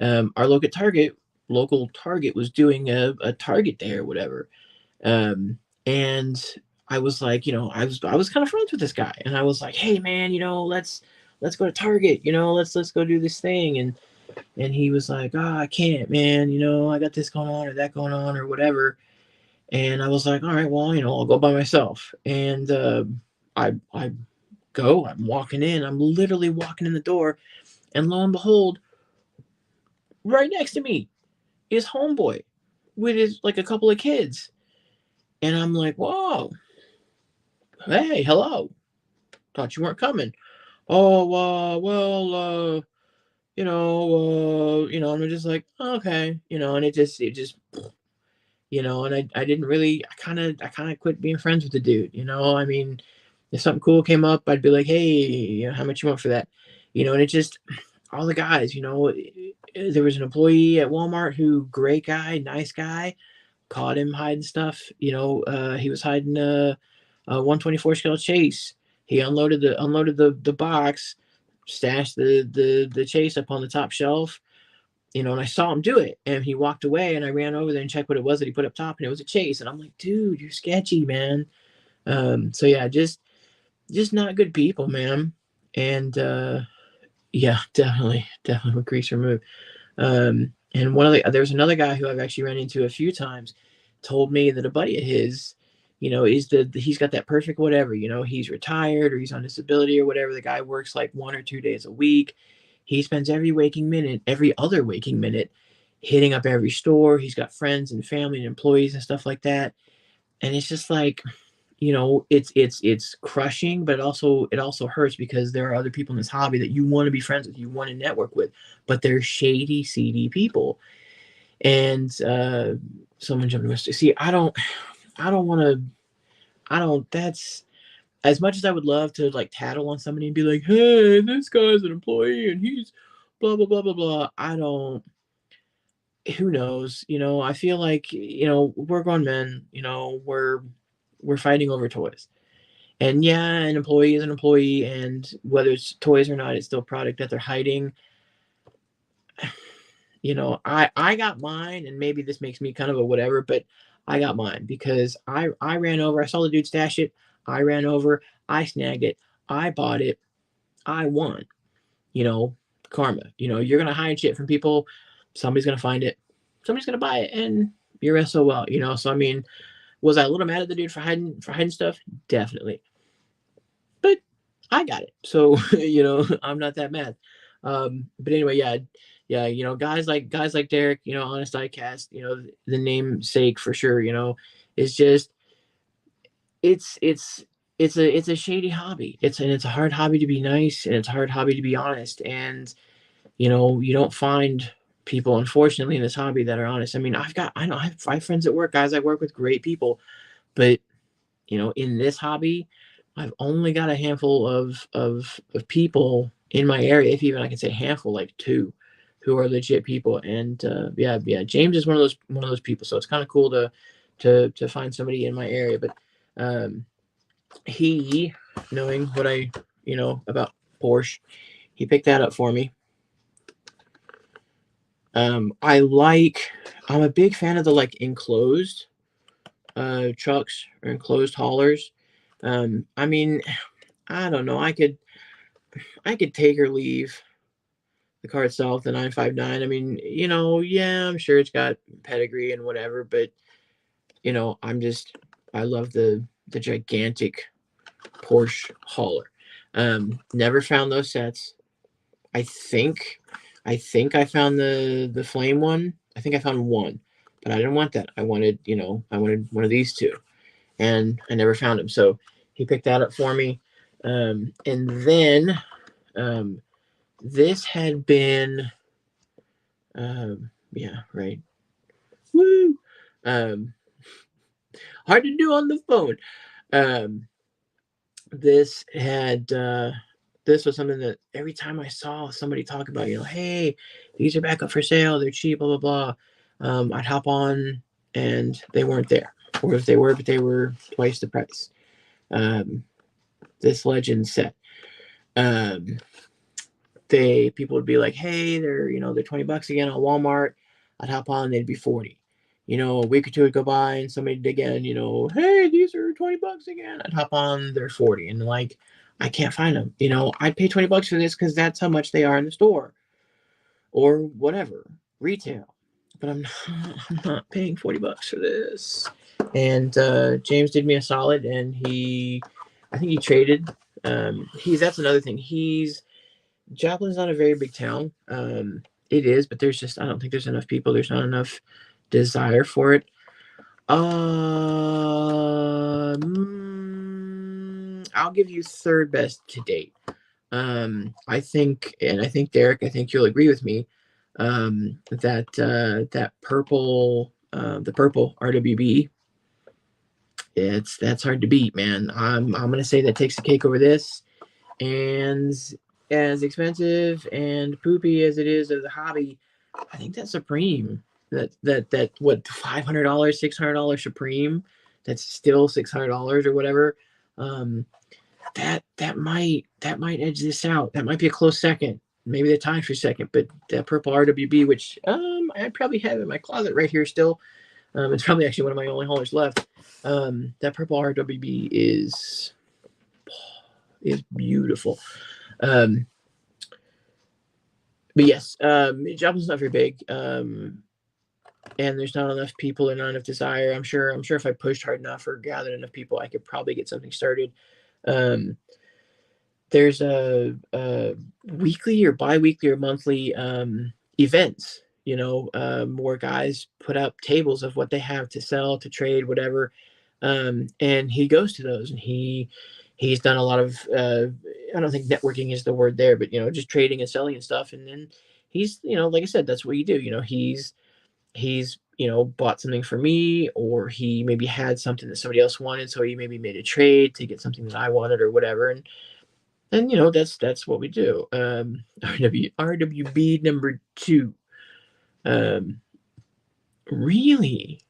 S1: Our local Target was doing a Target day or whatever. And I was like, I was kind of friends with this guy, and I was like, hey man, let's go to Target, let's go do this thing. And he was like, I can't, man, I got this going on or that going on or whatever. And I was like, all right, well, I'll go by myself. And I go, I'm walking in, I'm literally walking in the door, and lo and behold, right next to me is homeboy with his like a couple of kids. And I'm like, whoa, hey, hello. Thought you weren't coming. Oh, well, I'm just like, okay, and it just, and I didn't really, I kind of quit being friends with the dude, I mean, if something cool came up, I'd be like, hey, how much you want for that? And it just, all the guys, there was an employee at Walmart who, great guy, nice guy, caught him hiding stuff. He was hiding a 124 scale chase. He unloaded the box, stashed the chase up on the top shelf, and I saw him do it, and he walked away, and I ran over there and checked what it was that he put up top, and it was a chase, and I'm like, dude, you're sketchy, man. So yeah, just not good people, man. And yeah, definitely with grease remove. And there's another guy who I've actually ran into a few times, told me that a buddy of his, he's got that perfect whatever, he's retired or he's on disability or whatever. The guy works like 1 or 2 days a week. He spends every other waking minute, hitting up every store. He's got friends and family and employees and stuff like that. And it's just like, it's crushing, but it also hurts because there are other people in this hobby that you want to be friends with, you want to network with, but they're shady, seedy people. And someone jumped in my see. I don't want to. I don't. That's as much as I would love to like tattle on somebody and be like, hey, this guy's an employee and he's blah blah blah blah blah. I don't. Who knows? I feel like we're grown men. We're fighting over toys. And yeah, an employee is an employee, and whether it's toys or not, it's still product that they're hiding. I got mine, and maybe this makes me kind of a whatever, but I got mine because I ran over, I saw the dude stash it, I ran over, I snagged it, I bought it, I won. You know, Karma. You're gonna hide shit from people, somebody's gonna find it, somebody's gonna buy it, and you're SOL. So I mean, was I a little mad at the dude for hiding stuff? Definitely. But I got it. So, I'm not that mad. But anyway, yeah, guys like Derek, Honest Diecast, the namesake for sure, is just it's it's a shady hobby. It's a hard hobby to be nice, and it's a hard hobby to be honest. And you don't find people, unfortunately, in this hobby that are honest. I mean, I have friends at work, guys I work with, great people, but in this hobby, I've only got a handful of people in my area, if even I can say handful, like two, who are legit people. And yeah, James is one of those people. So it's kind of cool to find somebody in my area. But um, he, knowing what I about Porsche, he picked that up for me. I'm a big fan of the like enclosed trucks or enclosed haulers. I mean, I don't know. I could take or leave the car itself, the 959. I mean, yeah, I'm sure it's got pedigree and whatever, but I love the gigantic Porsche hauler. Never found those sets. I think I found the flame one. I think I found one, but I didn't want that. I wanted one of these two, and I never found him. So he picked that up for me. And then this had been, yeah, right. Woo! Um, hard to do on the phone. Um, this had, this was something that every time I saw somebody talk about, hey, these are back up for sale, they're cheap, blah, blah, blah. I'd hop on and they weren't there. Or if they were, but they were twice the price. This Legend set. People would be like, hey, they're $20 again on Walmart. I'd hop on, they'd be 40. A week or two would go by and somebody would again, hey, these are $20 again. I'd hop on, they're 40. And like, I can't find them. I'd pay $20 for this because that's how much they are in the store or whatever, retail. But I'm not paying $40 for this. And James did me a solid, and I think he traded. That's another thing. Joplin's not a very big town. It is, but I don't think there's enough people. There's not enough desire for it. I'll give you third best to date. I think Derek, I think you'll agree with me, that purple, the purple RWB, that's hard to beat, man. I'm gonna say that takes the cake over this. And as expensive and poopy as it is as a hobby, I think that Supreme, that what, $500, $600 Supreme, that's still $600 or whatever. That might edge this out. That might be a close second. maybe the time for a second, but that purple RWB, which I probably have in my closet right here still. It's probably actually one of my only holders left. That purple RWB is beautiful. Um, but yes, Jobs not very big. And there's not enough people and not enough desire. I'm sure if I pushed hard enough or gathered enough people, I could probably get something started. Um, there's a weekly or bi-weekly or monthly events, where guys put up tables of what they have to sell, to trade, whatever. And he goes to those, and he's done a lot of I don't think networking is the word there, but just trading and selling and stuff. And then he's, like I said, that's what you do. He's bought something for me, or he maybe had something that somebody else wanted, so he maybe made a trade to get something that I wanted or whatever. And that's what we do. RWB number 2. Really?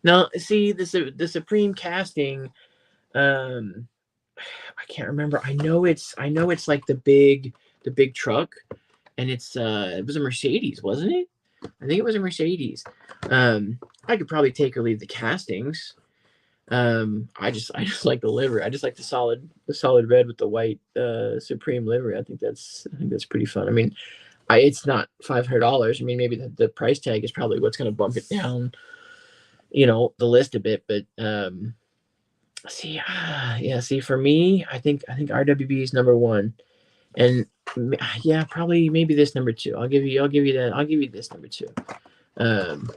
S1: Now, see, the Supreme casting. I can't remember. I know it's like the big truck, and it was a Mercedes, wasn't it? I think it was a Mercedes. I could probably take or leave the castings. I just like the livery. I just like the solid red with the white Supreme livery. I think that's pretty fun. I mean, it's not $500. I mean, maybe the price tag is probably what's going to bump it down, the list a bit. But see, for me, I think RWB is number 1, and yeah, probably maybe this number 2. I'll give you that. I'll give you this number 2. Um,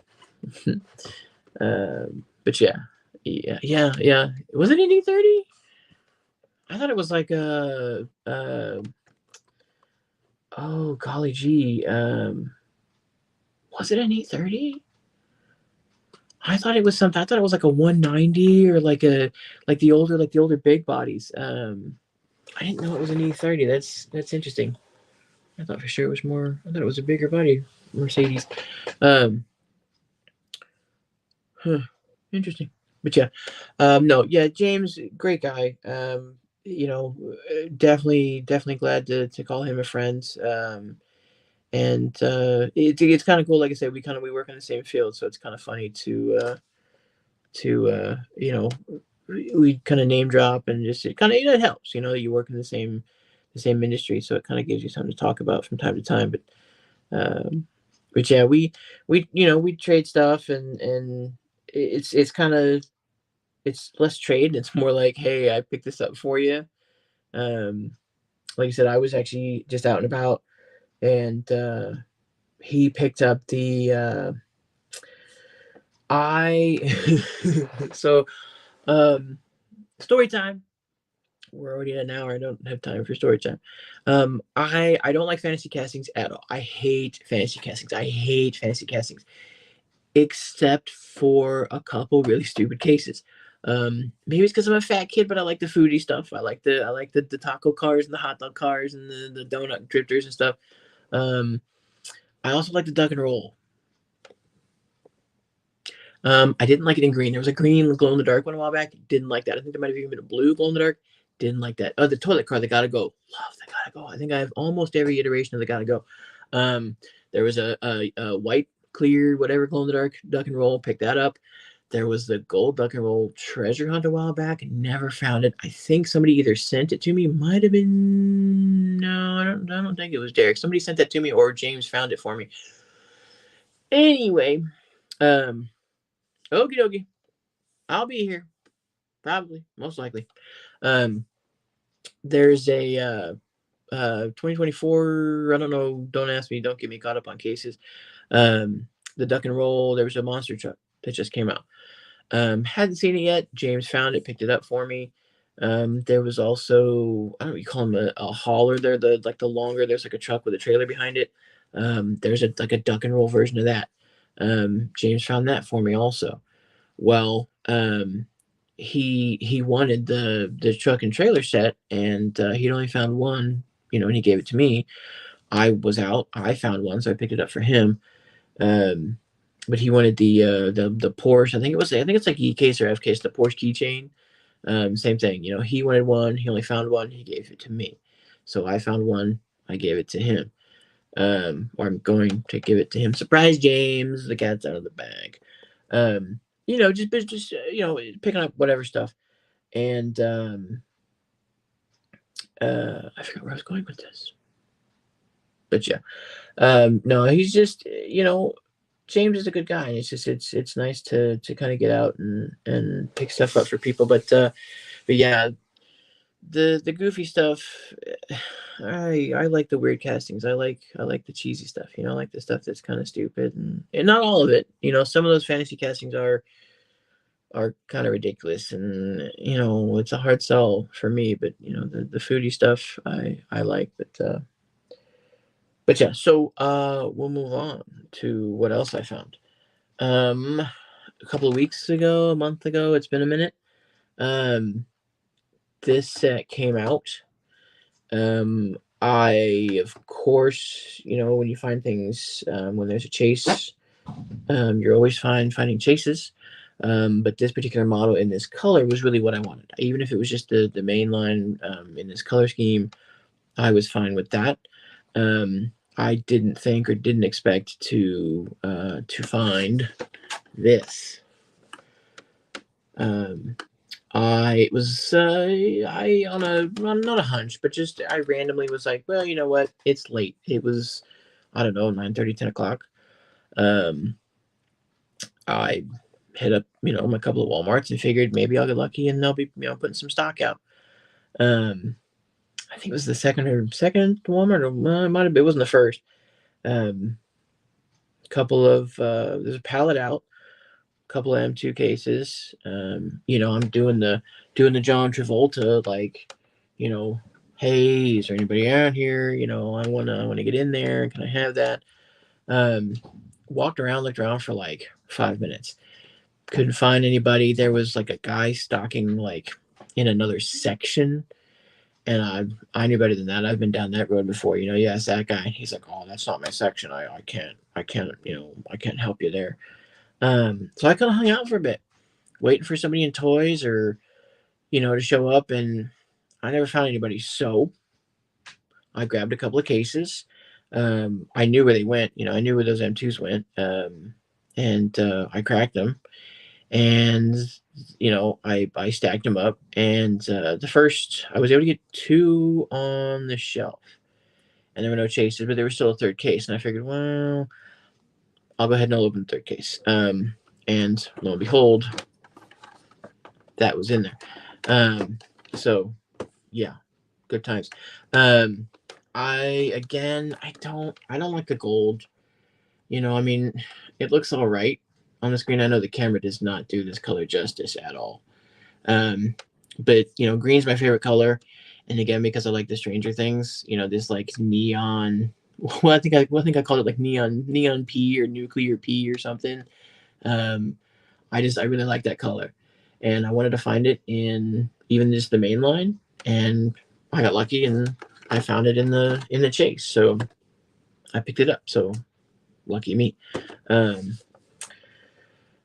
S1: but yeah. Was it an E30? I thought it was like oh golly gee. Was it an E30? I thought it was something. I thought it was like a 190, or like the older big bodies. I didn't know it was an E30. That's interesting. I thought for sure it was more. I thought it was a bigger body Mercedes. Um, huh, interesting. But yeah, no, yeah, James, great guy. Definitely glad to call him a friend. And it's kind of cool. Like I said, we work in the same field, so it's kind of funny to we kind of name drop, and just it kind of it helps. You work in the same industry, so it kind of gives you something to talk about from time to time. Um, but yeah, we trade stuff, and it's kind of it's less trade. It's more like, hey, I picked this up for you. Um, like I said, I was actually just out and about, and he picked up the I so story time. We're already at an hour. I don't have time for story time. I don't like fantasy castings at all. I hate fantasy castings. Except for a couple really stupid cases. Maybe it's because I'm a fat kid, but I like the foodie stuff. I like the taco cars and the hot dog cars and the donut drifters and stuff. Um, I also like the duck and roll. I didn't like it in green. There was a green glow in the dark one a while back. Didn't like that. I think there might have even been a blue glow in the dark. Didn't like that. Oh, the toilet car, the gotta go. Love the gotta go. I think I have almost every iteration of the gotta go. Um, there was a white, clear, whatever glow in the dark duck and roll. Picked that up. There was the gold duck and roll treasure hunt a while back. Never found it. I think somebody either sent it to me. Might have been no. I don't think it was Derek. Somebody sent that to me, or James found it for me. Anyway, um, okie dokie. I'll be here. Probably, most likely. Um, there's a 2024. I don't know. Don't ask me. Don't get me caught up on cases. The duck and roll. There was a monster truck that just came out. Hadn't seen it yet. James found it, picked it up for me. There was also, I don't know, you call them a hauler. They're the longer. There's like a truck with a trailer behind it. There's like a duck and roll version of that. James found that for me also. Well, he wanted the truck and trailer set, and he'd only found one, and he gave it to me. I was out. I found one, so I picked it up for him. Um, but he wanted the Porsche. I think it's like E case or F case, the Porsche keychain. Same thing. He wanted one. He only found one. He gave it to me. So I found one. I gave it to him. Or I'm going to give it to him. Surprise, James! The cat's out of the bag. Just picking up whatever stuff, and I forgot where I was going with this, but yeah, no, he's just James is a good guy. And it's nice to kind of get out and pick stuff up for people, but yeah, the goofy stuff. I like the weird castings. I like the cheesy stuff. I like the stuff that's kind of stupid, and not all of it. Some of those fantasy castings are kind of ridiculous, and it's a hard sell for me. But the foodie stuff I like. But yeah. So we'll move on to what else I found. A couple of weeks ago, a month ago, it's been a minute. This set came out. I, of course, when you find things, when there's a chase, you're always finding chases. But this particular model in this color was really what I wanted. Even if it was just the main line in this color scheme, I was fine with that. I didn't think or didn't expect to find this. I was I on a not a hunch, but just I randomly was like, well, you know what? It's late. It was, I don't know, 9:30, 10 o'clock. Um, I hit up a couple of WalMarts and figured maybe I'll get lucky and they'll be putting some stock out. I think it was the second Walmart, or it might have been, it wasn't the first. Couple of there's a pallet out, couple of M2 cases. I'm doing the John Travolta, like, hey, is there anybody out here? I wanna get in there. Can I have that? Um, Walked around, looked around for like 5 minutes. Couldn't find anybody. There was like a guy stocking like in another section, and I knew better than that. I've been down that road before. You ask that guy, he's like, "Oh, that's not my section. I can't help you there." So I kind of hung out for a bit, waiting for somebody in toys or to show up, and I never found anybody. So I grabbed a couple of cases. I knew where they went. I knew where those M2s went, and I cracked them, and I stacked them up, and the first I was able to get two on the shelf, and there were no chases, but there was still a third case, and I figured, well, I'll go ahead and I'll open the third case. And lo and behold, that was in there. So yeah, good times. I don't like the gold. I mean, it looks all right on the screen. I know the camera does not do this color justice at all. But green's my favorite color, and again, because I like the Stranger Things, this like neon. Well, I think I called it like neon pea or nuclear pea or something. I really like that color, and I wanted to find it in even just the main line, and I got lucky and I found it in the chase, so I picked it up. So lucky me.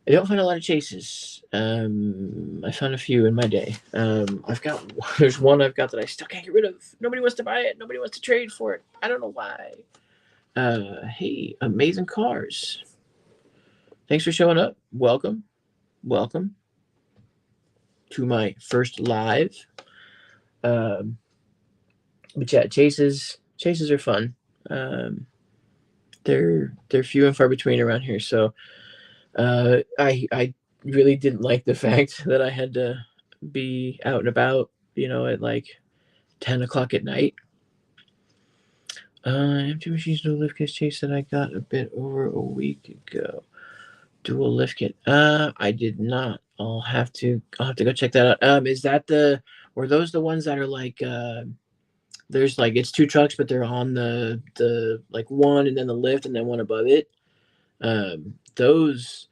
S1: I don't find a lot of chases. I found a few in my day. There's one I've got that I still can't get rid of. Nobody wants to buy it. Nobody wants to trade for it. I don't know why. Hey, Amazing Cars. Thanks for showing up. Welcome to my first live. But yeah, chases are fun. They're few and far between around here. So I really didn't like the fact that I had to be out and about, at like 10 o'clock at night. Empty machines dual lift kit chase that I got a bit over a week ago. Dual lift kit. I did not. I'll have to go check that out. Is that were those the ones that are like there's like it's two trucks, but they're on the like one and then the lift and then one above it. Those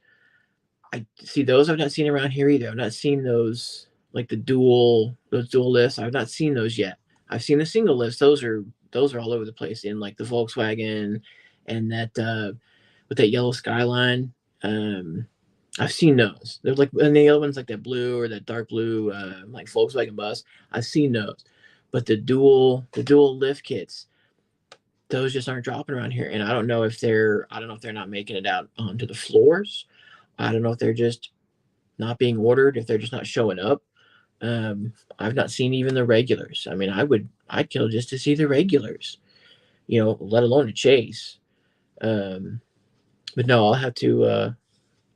S1: I see those I've not seen around here either. I've not seen those like those dual lifts. I've not seen those yet. I've seen the single lifts. Those are all over the place in like the Volkswagen and that with that yellow skyline. I've seen those. They're like, and the other one's like that blue or that dark blue like Volkswagen bus. I've seen those, but the dual lift kits, those just aren't dropping around here. And I don't know if they're not making it out onto the floors. I don't know if they're just not being ordered, if they're just not showing up. I've not seen even the regulars. I mean, I'd kill just to see the regulars, let alone a chase. Um, but no, I'll have to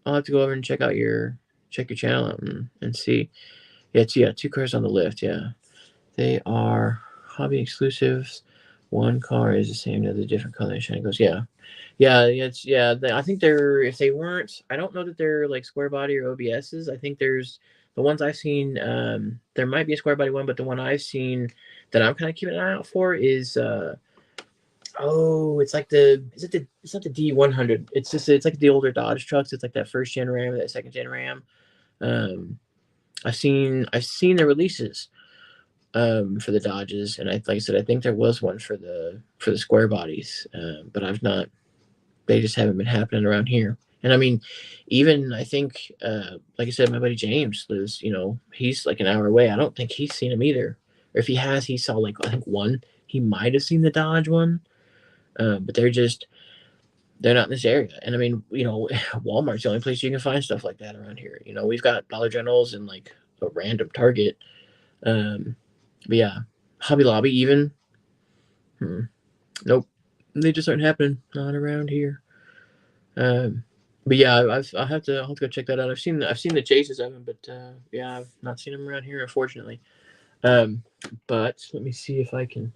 S1: go over and check your channel out and see. Yeah, two cars on the lift. Yeah, they are hobby exclusives. One car is the same as a different color and shiny goes. Yeah, I think they're if they weren't. I don't know that they're like square body or OBSs. I think there's the ones I've seen. There might be a square body one, but the one I've seen that I'm kind of keeping an eye out for is it's like it's not the D100. It's like the older Dodge trucks. It's like that first gen Ram, that second gen Ram. Um, I've seen the releases for the Dodges, and like I said, I think there was one for the square bodies, but I've not. They just haven't been happening around here. And I mean, even I think, like I said, my buddy James lives. He's like an hour away. I don't think he's seen him either. Or if he has, he saw like I think one. He might have seen the Dodge one, but they're not in this area. And I mean, Walmart's the only place you can find stuff like that around here. We've got Dollar Generals and like a random Target. But yeah, Hobby Lobby even. Nope, they just aren't happening. Not around here. But yeah, I'll have to go check that out. I've seen the chases of them, but yeah, I've not seen them around here, unfortunately. But let me see if I can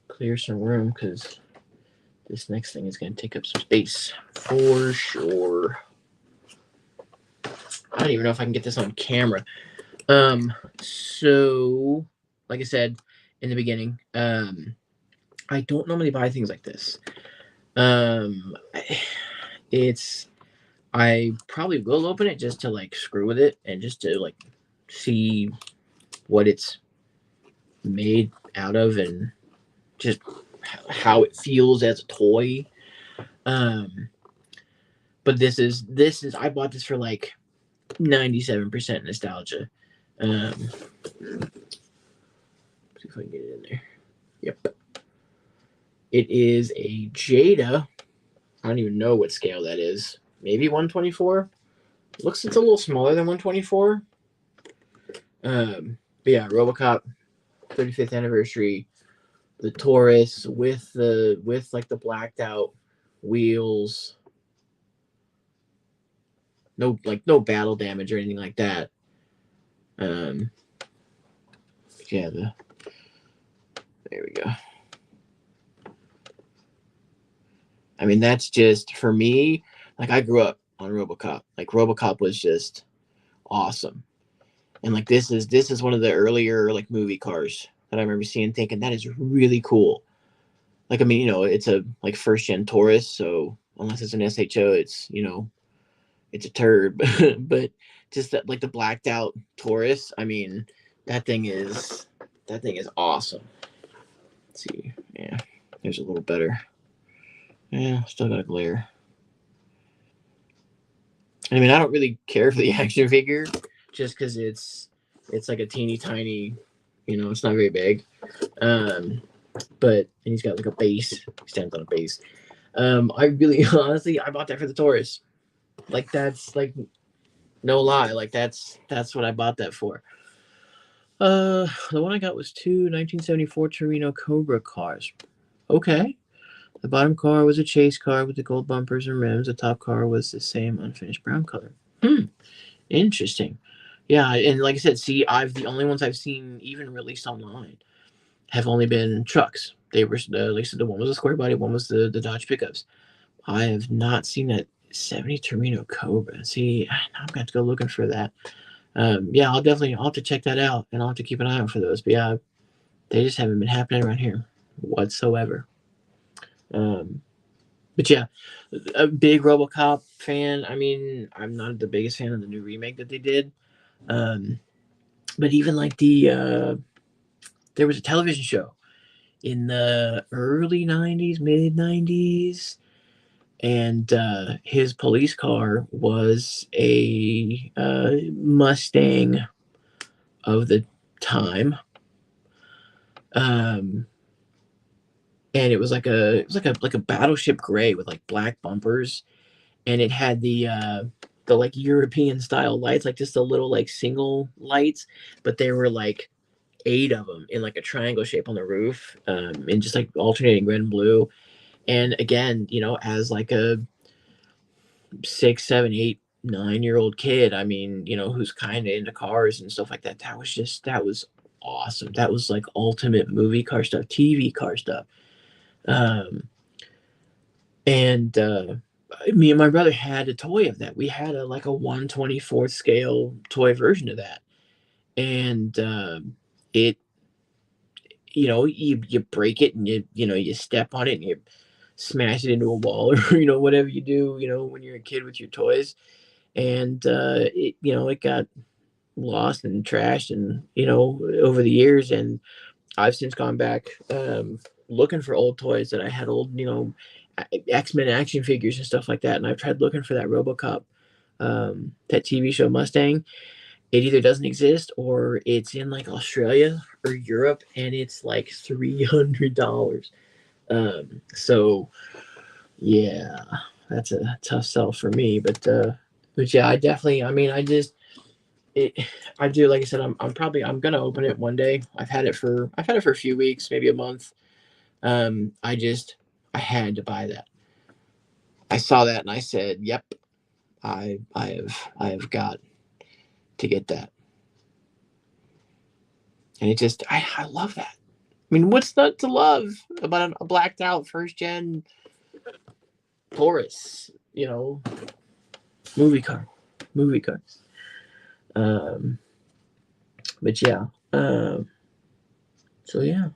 S1: clear some room because this next thing is going to take up some space for sure. I don't even know if I can get this on camera. So like I said in the beginning, I don't normally buy things like this. I probably will open it just to like screw with it and just to like see what it's made out of and just how it feels as a toy. But this is I bought this for like 97% nostalgia. See if I can get it in there. Yep. It is a Jada. I don't even know what scale that is. Maybe 124. It's a little smaller than 124. But yeah, RoboCop 35th anniversary. The Taurus with like the blacked out wheels. No battle damage or anything like that. Yeah, there we go. I mean, that's just for me. Like I grew up on RoboCop. Like RoboCop was just awesome. And like this is one of the earlier like movie cars that I remember seeing, thinking that is really cool. Like I mean, it's a like first gen Taurus, so unless it's an SHO, it's it's a turd. But just that like the blacked out Taurus, I mean, that thing is awesome. Let's see, yeah, there's a little better. Yeah, still got a glare. I mean, I don't really care for the action figure, just because it's like a teeny tiny, it's not very big. But and he's got like a base. He stands on a base. I really honestly I bought that for the Taurus. Like that's like no lie. Like that's what I bought that for. The one I got was two 1974 Torino Cobra cars. Okay. The bottom car was a chase car with the gold bumpers and rims. The top car was the same unfinished brown color. Interesting. Yeah, and like I said, see, the only ones I've seen even released online have only been trucks. They were like I said, the one was a square body, one was the Dodge pickups. I have not seen that 70 Torino Cobra. See, I'm gonna have to go looking for that. Yeah, I'll have to check that out, and I'll have to keep an eye out for those. But yeah, they just haven't been happening around here whatsoever. But yeah, a big RoboCop fan. I mean, I'm not the biggest fan of the new remake that they did. But even like there was a television show in the early 90s, mid 90s, and his police car was a Mustang of the time. and it was like a battleship gray with like black bumpers, and it had the like European style lights, like just the little like single lights, but there were like eight of them in like a triangle shape on the roof, and just like alternating red and blue. And again, as like a 6, 7, 8, 9-year-old kid, I mean, who's kind of into cars and stuff like that. That was awesome. That was like ultimate movie car stuff, TV car stuff. Um, and Me and my brother had a toy of that. We had a 1/24th scale toy version of that, and it you break it, and you step on it, and you smash it into a wall, or whatever you do, when you're a kid with your toys. And it got lost and trashed, and over the years. And I've since gone back, looking for old toys that I had, old X-Men action figures and stuff like that. And I've tried looking for that RoboCop, that TV show Mustang. It either doesn't exist, or it's in like Australia or Europe, and it's like $300. So yeah, that's a tough sell for me. But yeah, I definitely. I mean, it. I do. Like I said, I'm gonna open it one day. I've had it for a few weeks, maybe a month. I had to buy that. I saw that and I said, "Yep, I have got to get that." And I love that. I mean, what's not to love about a blacked out first gen Taurus? Movie car, movie cars. Um, but yeah. So yeah,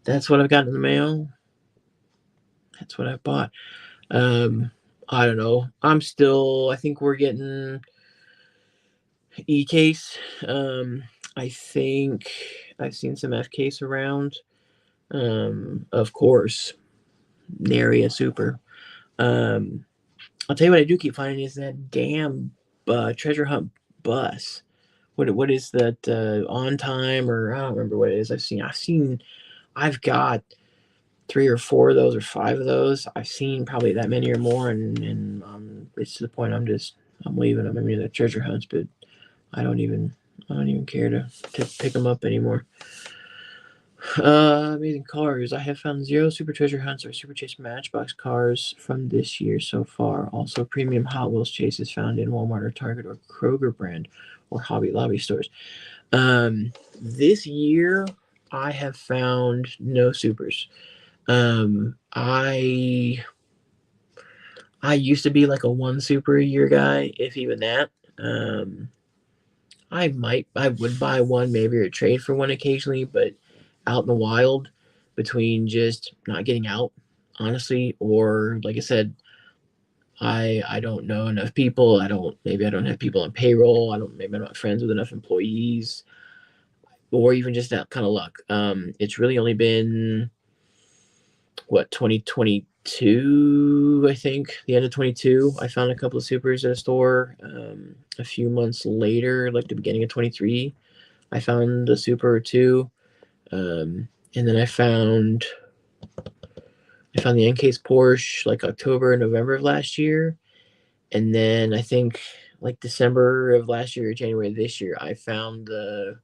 S1: that's what I've got in the mail. That's what I bought. I don't know. I think we're getting E-case. I think I've seen some F-case around. Of course, nary a super. Um, I'll tell you what I do keep finding is that damn treasure hunt bus. What is that, on time, or I don't remember what it is. I've got three or four of those, or five of those. I've seen probably that many or more, and it's to the point I'm leaving them. I mean, they're treasure hunts, but I don't even I don't even care to pick them up anymore. Amazing cars. I have found zero Super Treasure Hunts or Super Chase Matchbox cars from this year so far. Also, premium Hot Wheels chases found in Walmart or Target or Kroger brand or Hobby Lobby stores. This year, I have found no supers. I used to be like a one super a year guy, if even that. Um, I would buy one maybe, or trade for one occasionally, but out in the wild, between just not getting out, honestly, or like I said, I don't know enough people. I don't have people on payroll. Maybe I'm not friends with enough employees, or even just that kind of luck. It's really only been, what, 2022, I think, the end of 22, I found a couple of supers at a store. A few months later, like the beginning of 23, I found a super or two. And then I found the Encase Porsche like October and November of last year. And then I think like December of last year or January of this year, I found the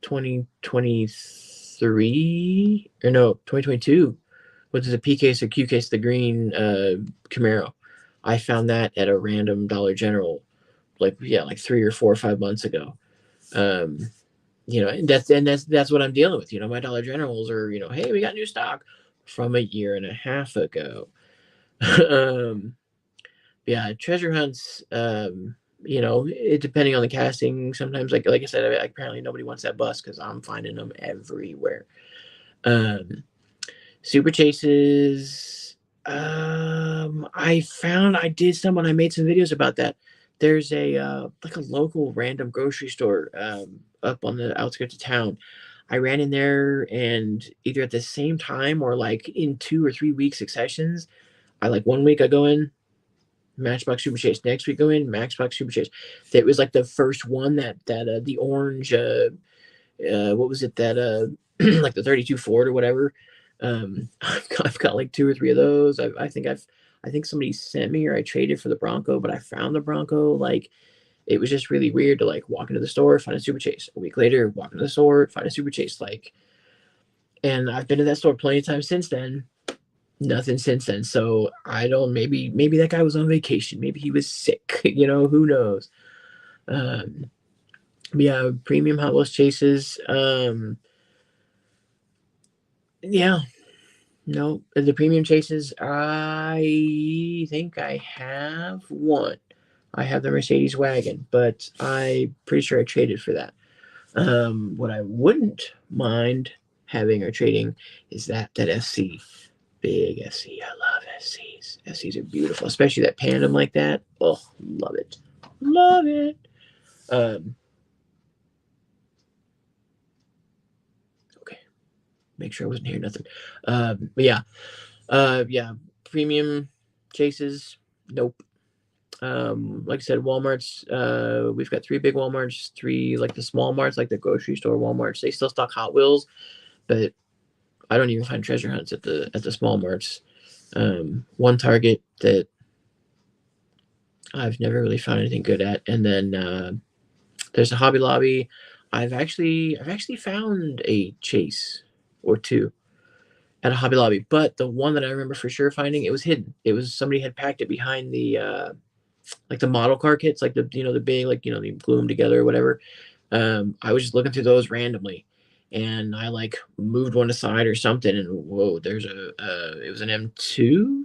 S1: 2023, or no, 2022, which is a P case or Q case, the green Camaro. I found that at a random Dollar General, like, yeah, like 3 or 4 or 5 months ago. Um, that's what I'm dealing with. My Dollar Generals are, hey, we got new stock from a year and a half ago. um, yeah, treasure hunts. It depending on the casting. Sometimes, like I said, apparently nobody wants that bus because I'm finding them everywhere. Um, Super chases. I did someone. I made some videos about that. There's like a local random grocery store, up on the outskirts of town. I ran in there, and either at the same time or like in 2 or 3 week successions, I like one week I go in Matchbox Super Chase, next week go in Matchbox Super Chase. That was like the first one, that the orange, what was it, that like the 32 Ford or whatever. I've got like two or three of those. I think somebody sent me or I traded for the Bronco, but I found the Bronco. Like it was just really weird to like walk into the store, find a Super Chase. A week later, walk into the store, find a Super Chase. Like, and I've been to that store plenty of times since then. Nothing since then. So I don't. Maybe that guy was on vacation. Maybe he was sick. Who knows? Um, yeah, premium Hot Wheels chases. Yeah, no, the premium chases. I think I have one. I have the Mercedes wagon, but I'm pretty sure I traded for that. What I wouldn't mind having or trading is that SC, big SC. I love SCs. SCs are beautiful, especially that Pandem like that. Oh, love it, love it. Um, okay, make sure I wasn't hearing nothing. But yeah, yeah, premium chases. Nope. Like I said, Walmart's. We've got three big Walmarts, three like the small marts, like the grocery store Walmarts. They still stock Hot Wheels, but I don't even find treasure hunts at the small marts. One Target that I've never really found anything good at, and then there's a Hobby Lobby. I've actually found a chase or two at a Hobby Lobby, but the one that I remember for sure finding, it was hidden. It was somebody had packed it behind the like the model car kits, like the big like they glue them together or whatever. I was just looking through those randomly, and I like moved one aside or something, and whoa, there's it was an M2.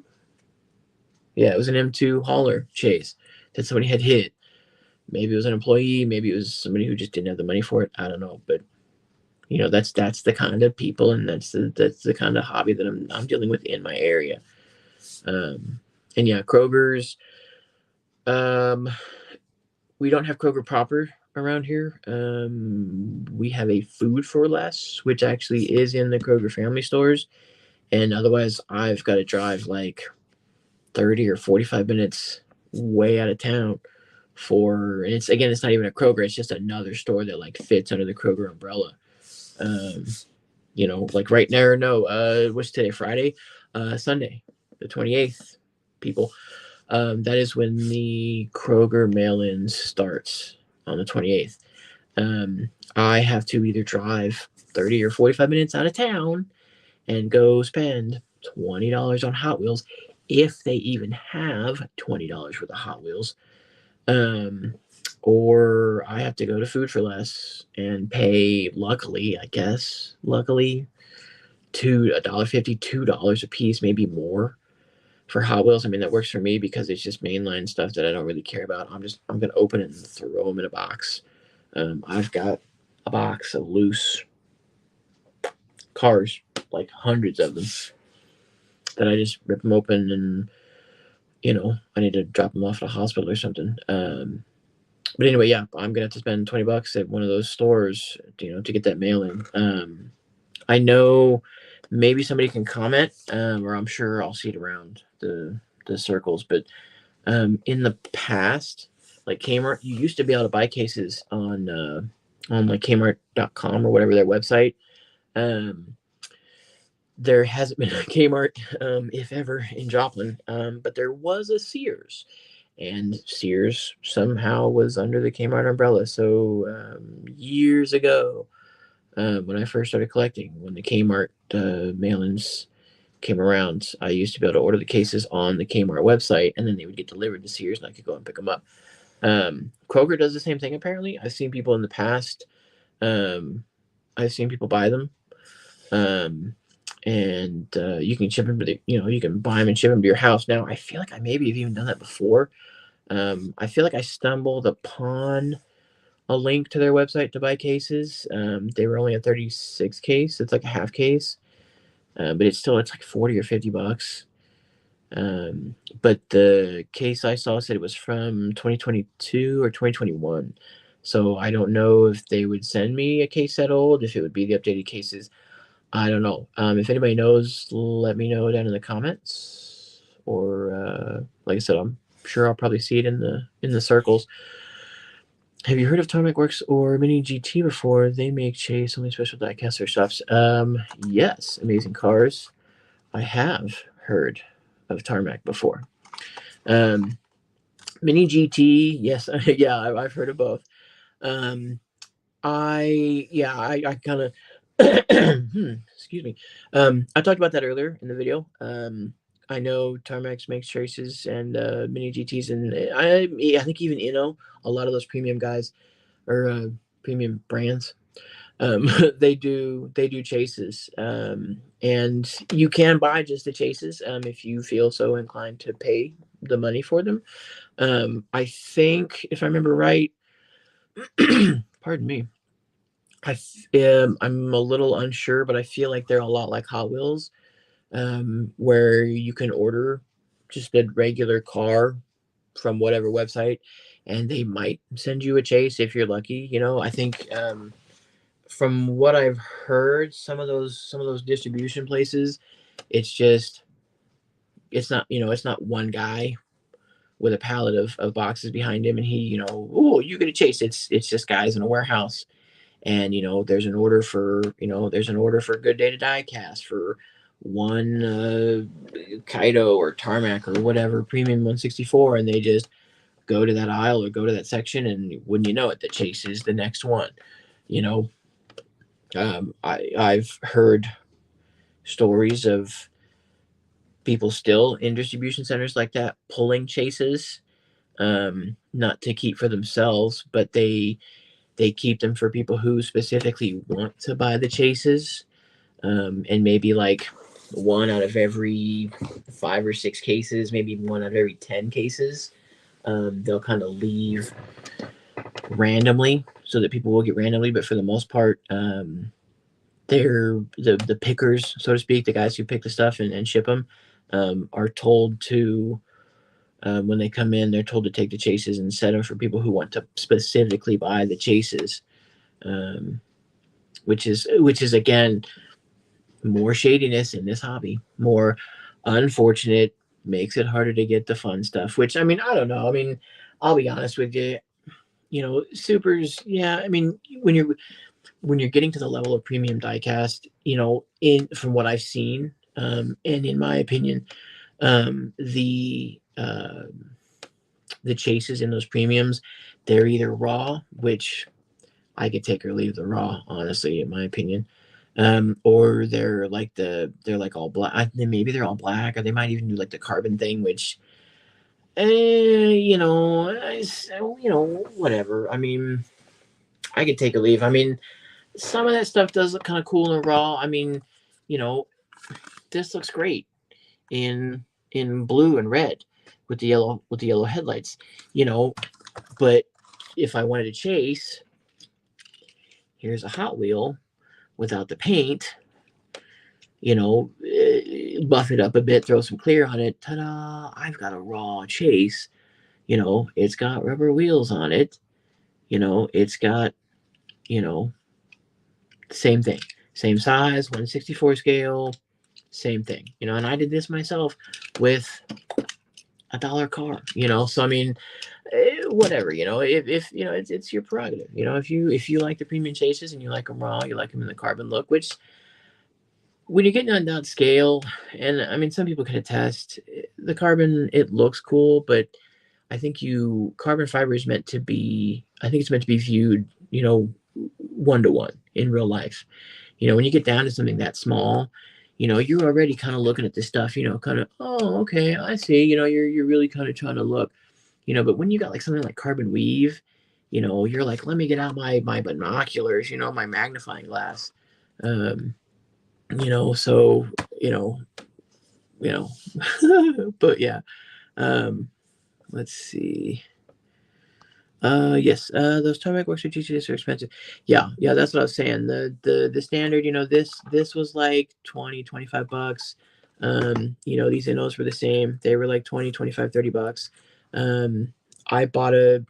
S1: Yeah, it was an M2 hauler chase that somebody had hit. Maybe it was an employee, maybe it was somebody who just didn't have the money for it. I don't know, but that's the kind of people, and that's the kind of hobby that I'm dealing with in my area. Um, and yeah, Kroger's. Um, we don't have Kroger proper around here. We have a Food for Less, which actually is in the Kroger family stores, and otherwise I've got to drive like 30 or 45 minutes way out of town and it's not even a Kroger, it's just another store that like fits under the Kroger umbrella. Um, like right now, no, what's today, Friday? Sunday, the 28th, people. That is when the Kroger mail-in starts on the 28th. I have to either drive 30 or 45 minutes out of town and go spend $20 on Hot Wheels, if they even have $20 worth of Hot Wheels. Um, or I have to go to Food for Less and pay, luckily, I guess, $1.50, $2 a piece, maybe more for Hot Wheels. I mean, that works for me because it's just mainline stuff that I don't really care about. I'm gonna open it and throw them in a box. I've got a box of loose cars, like hundreds of them, that I just rip them open and I need to drop them off at a hospital or something. But anyway, yeah, I'm gonna have to spend $20 at one of those stores, to get that mail in. I know maybe somebody can comment, or I'm sure I'll see it around the circles. But in the past, like Kmart, you used to be able to buy cases on like Kmart.com or whatever their website. Um, there hasn't been a Kmart, if ever, in Joplin, but there was a Sears, and Sears somehow was under the Kmart umbrella. So years ago, when I first started collecting, when the Kmart mail-ins came around, I used to be able to order the cases on the Kmart website, and then they would get delivered to Sears, and I could go and pick them up. Kroger does the same thing. Apparently, I've seen people in the past. Um, I've seen people buy them, um, and you can ship them to you can buy them and ship them to your house. Now, I feel like I maybe have even done that before. I feel like I stumbled upon a link to their website to buy cases. They were only a 36 case. It's like a half case, but it's like 40 or $50. But the case I saw said it was from 2022 or 2021. So I don't know if they would send me a case that old, if it would be the updated cases. I don't know. If anybody knows, let me know down in the comments. Or like I said, I'm sure I'll probably see it in the circles. Have you heard of Tarmac Works or Mini GT before? They make chase only special diecast or shops. Yes, Amazing Cars. I have heard of Tarmac before. Um, Mini GT, yes, yeah, I've heard of both. Um, I kind of, excuse me. I talked about that earlier in the video. I know Tarmax makes traces and Mini GTs, and I think even a lot of those premium guys or premium brands, um, they do chases, and you can buy just the chases if you feel so inclined to pay the money for them. I think if I remember right, pardon me, I'm a little unsure, but I feel like they're a lot like Hot Wheels, where you can order just a regular car from whatever website, and they might send you a chase if you're lucky. I think from what I've heard, some of those distribution places, it's just it's not one guy with a pallet of boxes behind him, and he oh, you get a chase. It's just guys in a warehouse, and there's an order for Good Day to Diecast for one Kaido or Tarmac or whatever premium 164, and they just go to that aisle or go to that section, and wouldn't you know it, the chase is the next one. You know, I've heard stories of people still in distribution centers like that pulling chases, not to keep for themselves, but they keep them for people who specifically want to buy the chases, and maybe like one out of every 5 or 6 cases, maybe one out of every 10 cases, they'll kind of leave randomly so that people will get randomly, but for the most part, they're the pickers, so to speak, the guys who pick the stuff and ship them, are told to, when they come in, they're told to take the chases and set them for people who want to specifically buy the chases, um, which is again more shadiness in this hobby, more unfortunate, makes it harder to get the fun stuff. Which, I mean, I don't know. I mean, I'll be honest with you. Supers. Yeah, I mean, when you're getting to the level of premium diecast, in from what I've seen, and in my opinion, um, the uh, the chases in those premiums, they're either raw, which I could take or leave the raw, honestly, in my opinion. Or they're like all black. Maybe they're all black, or they might even do like the carbon thing, which, whatever. I mean, I could take or leave. I mean, some of that stuff does look kind of cool and raw. I mean, you know, this looks great in blue and red with the yellow headlights. You know, but if I wanted to chase, here's a Hot Wheel without the paint, buff it up a bit, throw some clear on it. Ta-da! I've got a raw chase. It's got rubber wheels on it. It's got, you know, same thing, same size, 164 scale, same thing. And I did this myself with a dollar car. So I mean, whatever. If it's your prerogative. If you like the premium chases and you like them raw, you like them in the carbon look, which when you're getting on that scale, and I mean, some people can attest, the carbon, it looks cool, but I think carbon fiber is meant to be, I think it's meant to be viewed, one to one in real life. When you get down to something that small, you're already kind of looking at this stuff, kind of, oh, okay, I see, you're really kind of trying to look, but when you got like something like carbon weave, you're like, let me get out my binoculars, my magnifying glass. So, you know, but yeah, um, let's see. Yes, those tarmac works for GTS are expensive. Yeah, that's what I was saying. The standard, this was like 20-25 bucks. These Innos were the same. They were like 20-25 30 bucks. Um, I bought a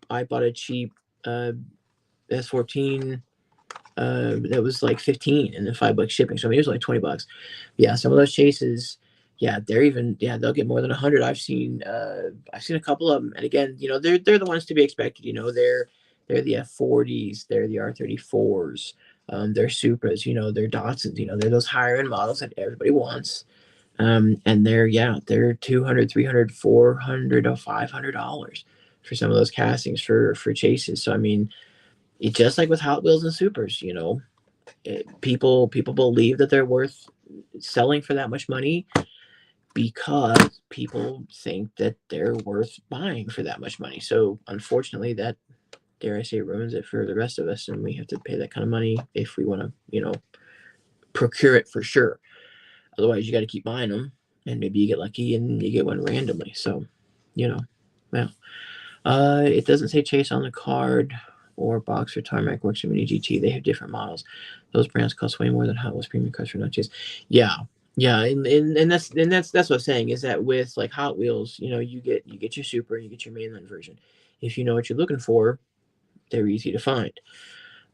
S1: cheap S14 that was like 15 and then $5 shipping. So I mean, it was like 20 bucks. Yeah, some of those chases, yeah, they'll get more than 100. I've seen a couple of them, and again, they're the ones to be expected. They're the F40s, they're the R34s, they're Supras, they're Datsuns, they're those higher end models that everybody wants. And they're 200, 300, 400 to $500 for some of those castings for chases. So I mean, it just like with Hot Wheels and Supers, people believe that they're worth selling for that much money because people think that they're worth buying for that much money. So unfortunately, that, dare I say, ruins it for the rest of us, and we have to pay that kind of money if we want to, procure it for sure. Otherwise, you got to keep buying them, and maybe you get lucky and you get one randomly. So, well, it doesn't say Chase on the card or box for Tarmac Works or Mini GT. They have different models. Those brands cost way more than Hot Wheels premium cars for not Chase. Yeah, yeah, and that's what I'm saying is that with like Hot Wheels, you get your Super, you get your mainline version. If you know what you're looking for, they're easy to find.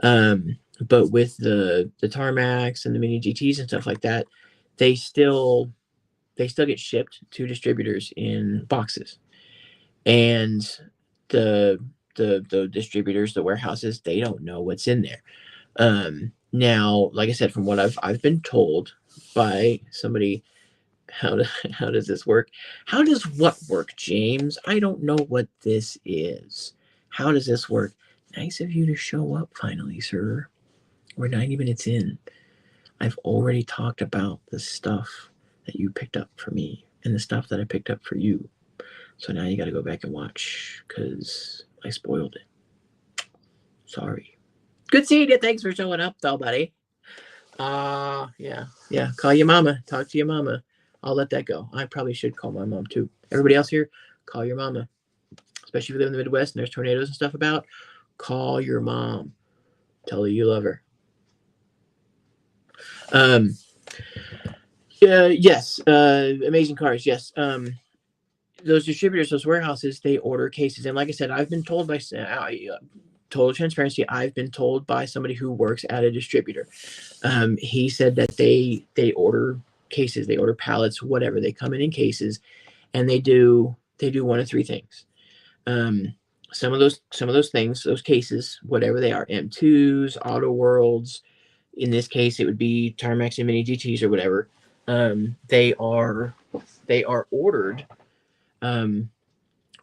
S1: But with the Tarmacs and the Mini GTs and stuff like that, they still get shipped to distributors in boxes, and the distributors, the warehouses, they don't know what's in there. Now, like I said, from what I've been told by somebody, how does this work? How does what work, James? I don't know what this is. How does this work? Nice of you to show up finally, sir. We're 90 minutes in. I've already talked about the stuff that you picked up for me and the stuff that I picked up for you. So now you got to go back and watch because I spoiled it. Sorry. Good seeing you. Thanks for showing up, though, buddy. Yeah. Call your mama. Talk to your mama. I'll let that go. I probably should call my mom too. Everybody else here, call your mama. Especially if you live in the Midwest and there's tornadoes and stuff about. Call your mom. Tell her you love her. Yes. Amazing cars. Yes. Those distributors, those warehouses, they order cases. And like I said, I've been told by total transparency, I've been told by somebody who works at a distributor. He said that they order cases, they order pallets, whatever. They come in cases, and they do one of three things. Some of those things, those cases, whatever they are, M2s, Auto Worlds. In this case, it would be Tarmacs and Mini GTs or whatever. They are ordered.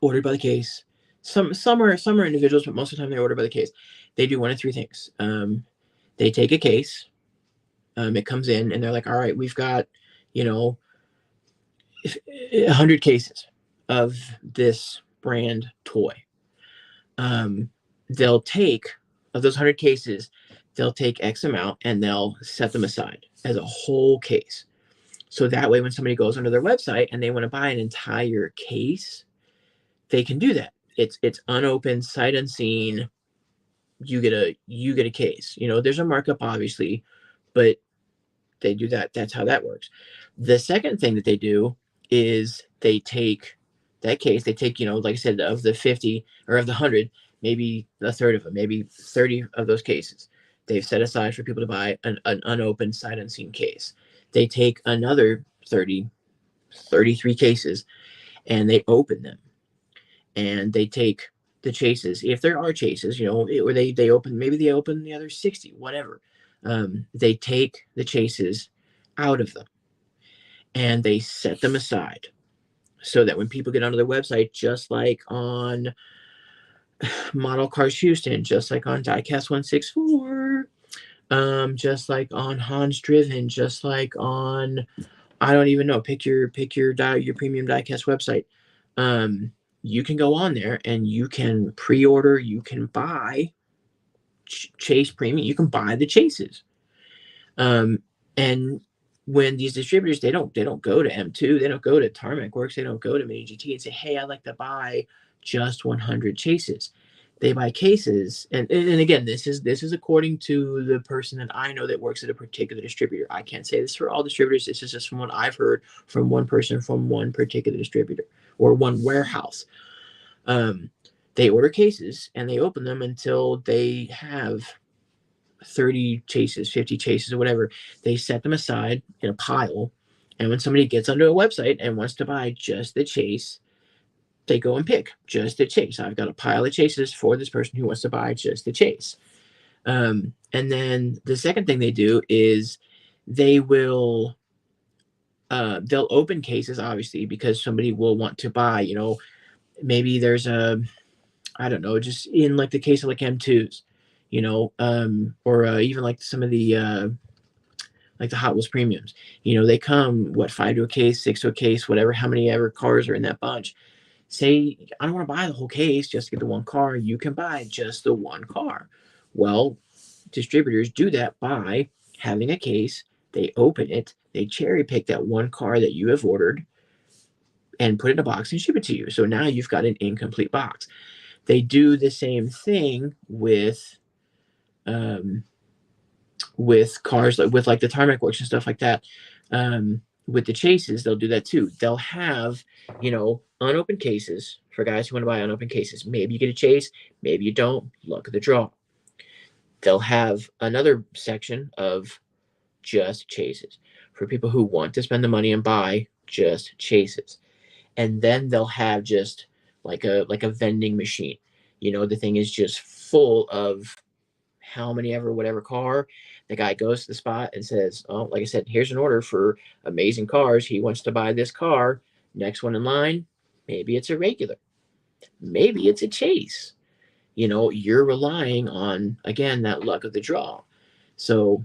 S1: Ordered by the case. Some are individuals, but most of the time they're ordered by the case. They do one of three things. They take a case. It comes in, and they're like, "All right, we've got, 100 cases of this brand toy." They'll take of those 100 cases, they'll take X amount and they'll set them aside as a whole case. So that way, when somebody goes onto their website and they want to buy an entire case, they can do that. It's unopened, sight unseen. You get a case. There's a markup, obviously, but they do that. That's how that works. The second thing that they do is they take that case. They take, like I said, of the 50 or of the 100, maybe a third of them, maybe 30 of those cases, they've set aside for people to buy an unopened, sight unseen case. They take another 33 cases, and they open them. And they take the chases, if there are chases, or they open the other 60, whatever. They take the chases out of them and they set them aside so that when people get onto their website, just like on Model Cars Houston, just like on Diecast 164, just like on Hans Driven, just like on, I don't even know, pick your premium Diecast website. You can go on there and you can pre-order, you can buy Chase Premium, you can buy the chases. And when these distributors, they don't go to M2, they don't go to Tarmac Works, they don't go to Mini GT and say, hey, I'd like to buy just 100 chases. They buy cases, and again, this is according to the person that I know that works at a particular distributor. I can't say this for all distributors. This is just from what I've heard from one person from one particular distributor or one warehouse. They order cases and they open them until they have 30 chases, 50 chases, or whatever. They set them aside in a pile, and when somebody gets onto a website and wants to buy just the chase, they go and pick just the chase. I've got a pile of chases for this person who wants to buy just the chase. And then the second thing they do is they will they'll open cases, obviously, because somebody will want to buy. Maybe there's a, I don't know, just in like the case of like M2s, or even like some of the like the Hot Wheels premiums. They come what, 5 to a case, 6 to a case, whatever, how many ever cars are in that bunch. Say I don't want to buy the whole case just to get the one car. You can buy just the one car. Well, distributors do that by having a case. They open it. They cherry pick that one car that you have ordered and put it in a box and ship it to you. So now you've got an incomplete box. They do the same thing um, with cars, with like the tarmac works and stuff like that. With the chases, they'll do that too. They'll have, unopened cases for guys who want to buy unopened cases. Maybe you get a chase, maybe you don't. Luck of the draw. They'll have another section of just chases for people who want to spend the money and buy just chases. And then they'll have just like a vending machine. The thing is just full of how many ever whatever car. The guy goes to the spot and says, oh, like I said, here's an order for amazing cars. He wants to buy this car. Next one in line, maybe it's a regular, maybe it's a chase. You're relying on, again, that luck of the draw. So,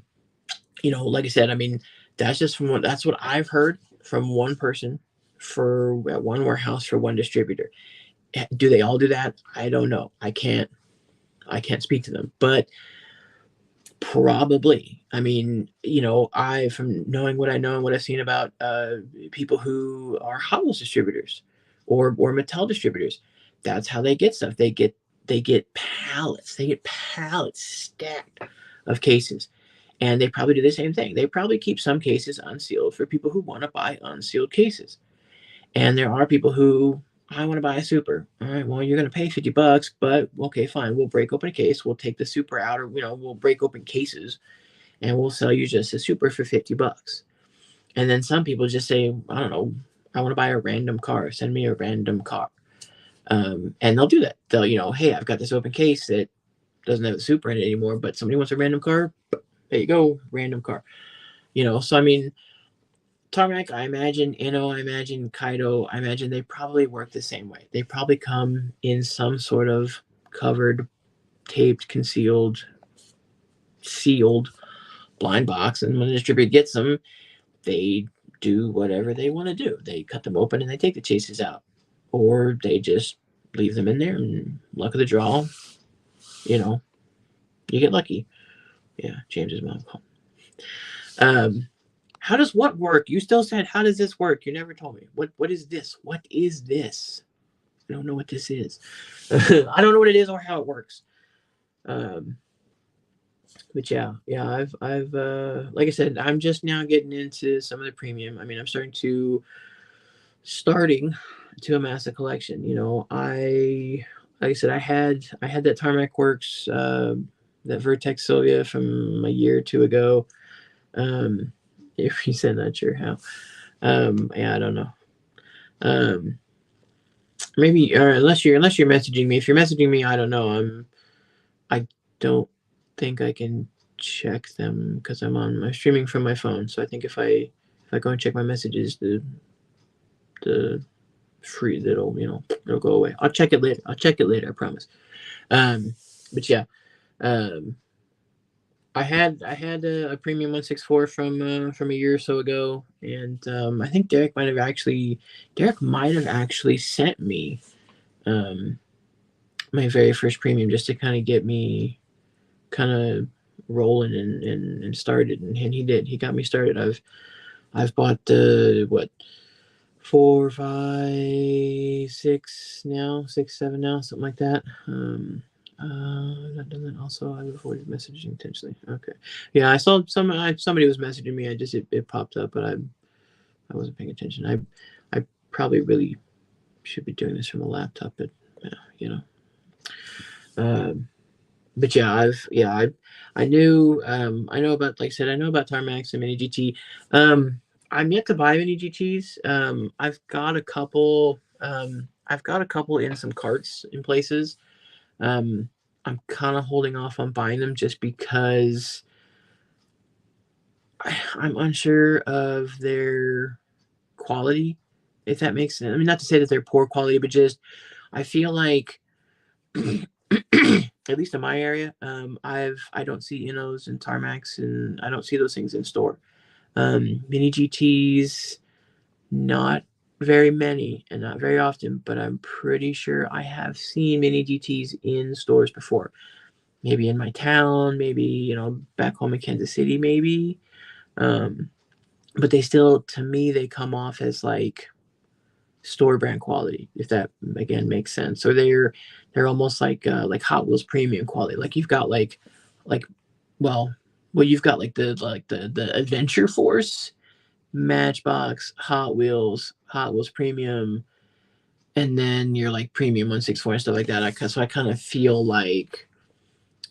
S1: like I said, I mean, that's what I've heard from one person for one warehouse for one distributor. Do they all do that? I don't know. I can't speak to them, but probably. I mean, from knowing what I know and what I've seen about people who are Hot Wheels distributors or Mattel distributors, that's how they get stuff. They get pallets. They get pallets stacked of cases. And they probably do the same thing. They probably keep some cases unsealed for people who want to buy unsealed cases. And there are people who, I want to buy a super. All right, well, you're going to pay $50, but okay, fine. We'll break open a case. We'll take the super out, or, we'll break open cases and we'll sell you just a super for $50. And then some people just say, I don't know, I want to buy a random car. Send me a random car. And they'll do that. They'll, hey, I've got this open case that doesn't have a super in it anymore, but somebody wants a random car. There you go, random car. So I mean, Tarmac, I imagine, I imagine Kaido, I imagine they probably work the same way. They probably come in some sort of covered, taped, concealed, sealed blind box, and when the distributor gets them, they do whatever they want to do. They cut them open and they take the chases out, or they just leave them in there and luck of the draw, you get lucky. Yeah, James's mom called. How does what work? You still said, how does this work? You never told me. What is this? What is this? I don't know what this is. I don't know what it is or how it works. But yeah, I've like I said, I'm just now getting into some of the premium. I mean, I'm starting to amass a collection. Like I said, I had that Tarmac Works, that Vertex Sylvia from a year or two ago. If he said not sure how. Yeah, I don't know. Maybe, or unless you're messaging me. If you're messaging me, I don't know. I don't think I can check them because I'm streaming from my phone. So I think if I go and check my messages, the free it'll go away. I'll check it later. I promise. But yeah. I had a premium 164 from a year or so ago, and I think Derek might have actually sent me my very first premium just to kind of get me kind of rolling and started, and he did. He got me started. I've bought what, 4, 5, 6 now, 6, 7 now, something like that. That doesn't also, I avoided messaging intentionally. Okay. Yeah, I saw somebody was messaging me. It popped up, but I wasn't paying attention. I probably really should be doing this from a laptop, but but yeah, I know about, like I said, I know about Tarmax and Mini GT. I'm yet to buy Mini GTs. I've got a couple. I've got a couple in some carts in places. Um, I'm kind of holding off on buying them just because I'm unsure of their quality, if that makes sense. I mean, not to say that they're poor quality, but just I feel like, at least in my area, I don't see Innos and Tarmacs, and I don't see those things in store. Mini GTs, not very many and not very often, but I'm pretty sure I have seen mini GTs in stores before. Maybe in my town, maybe back home in Kansas City, maybe. Um, but they still, to me, they come off as like store brand quality, if that again makes sense. Or they're almost like Hot Wheels premium quality. Like you've got like well you've got like the Adventure Force, Matchbox, Hot Wheels premium, and then you're like premium 164 and stuff like that. So I kind of feel like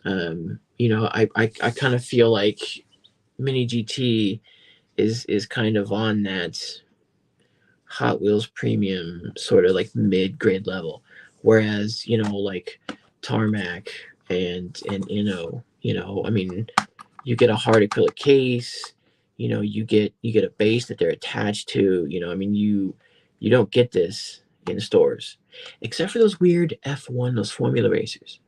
S1: I kind of feel like Mini GT is kind of on that Hot Wheels premium sort of like mid grade level, whereas like Tarmac and I mean, you get a hard acrylic case, you get a base that they're attached to, I mean, you don't get this in stores, except for those weird F1, those formula racers.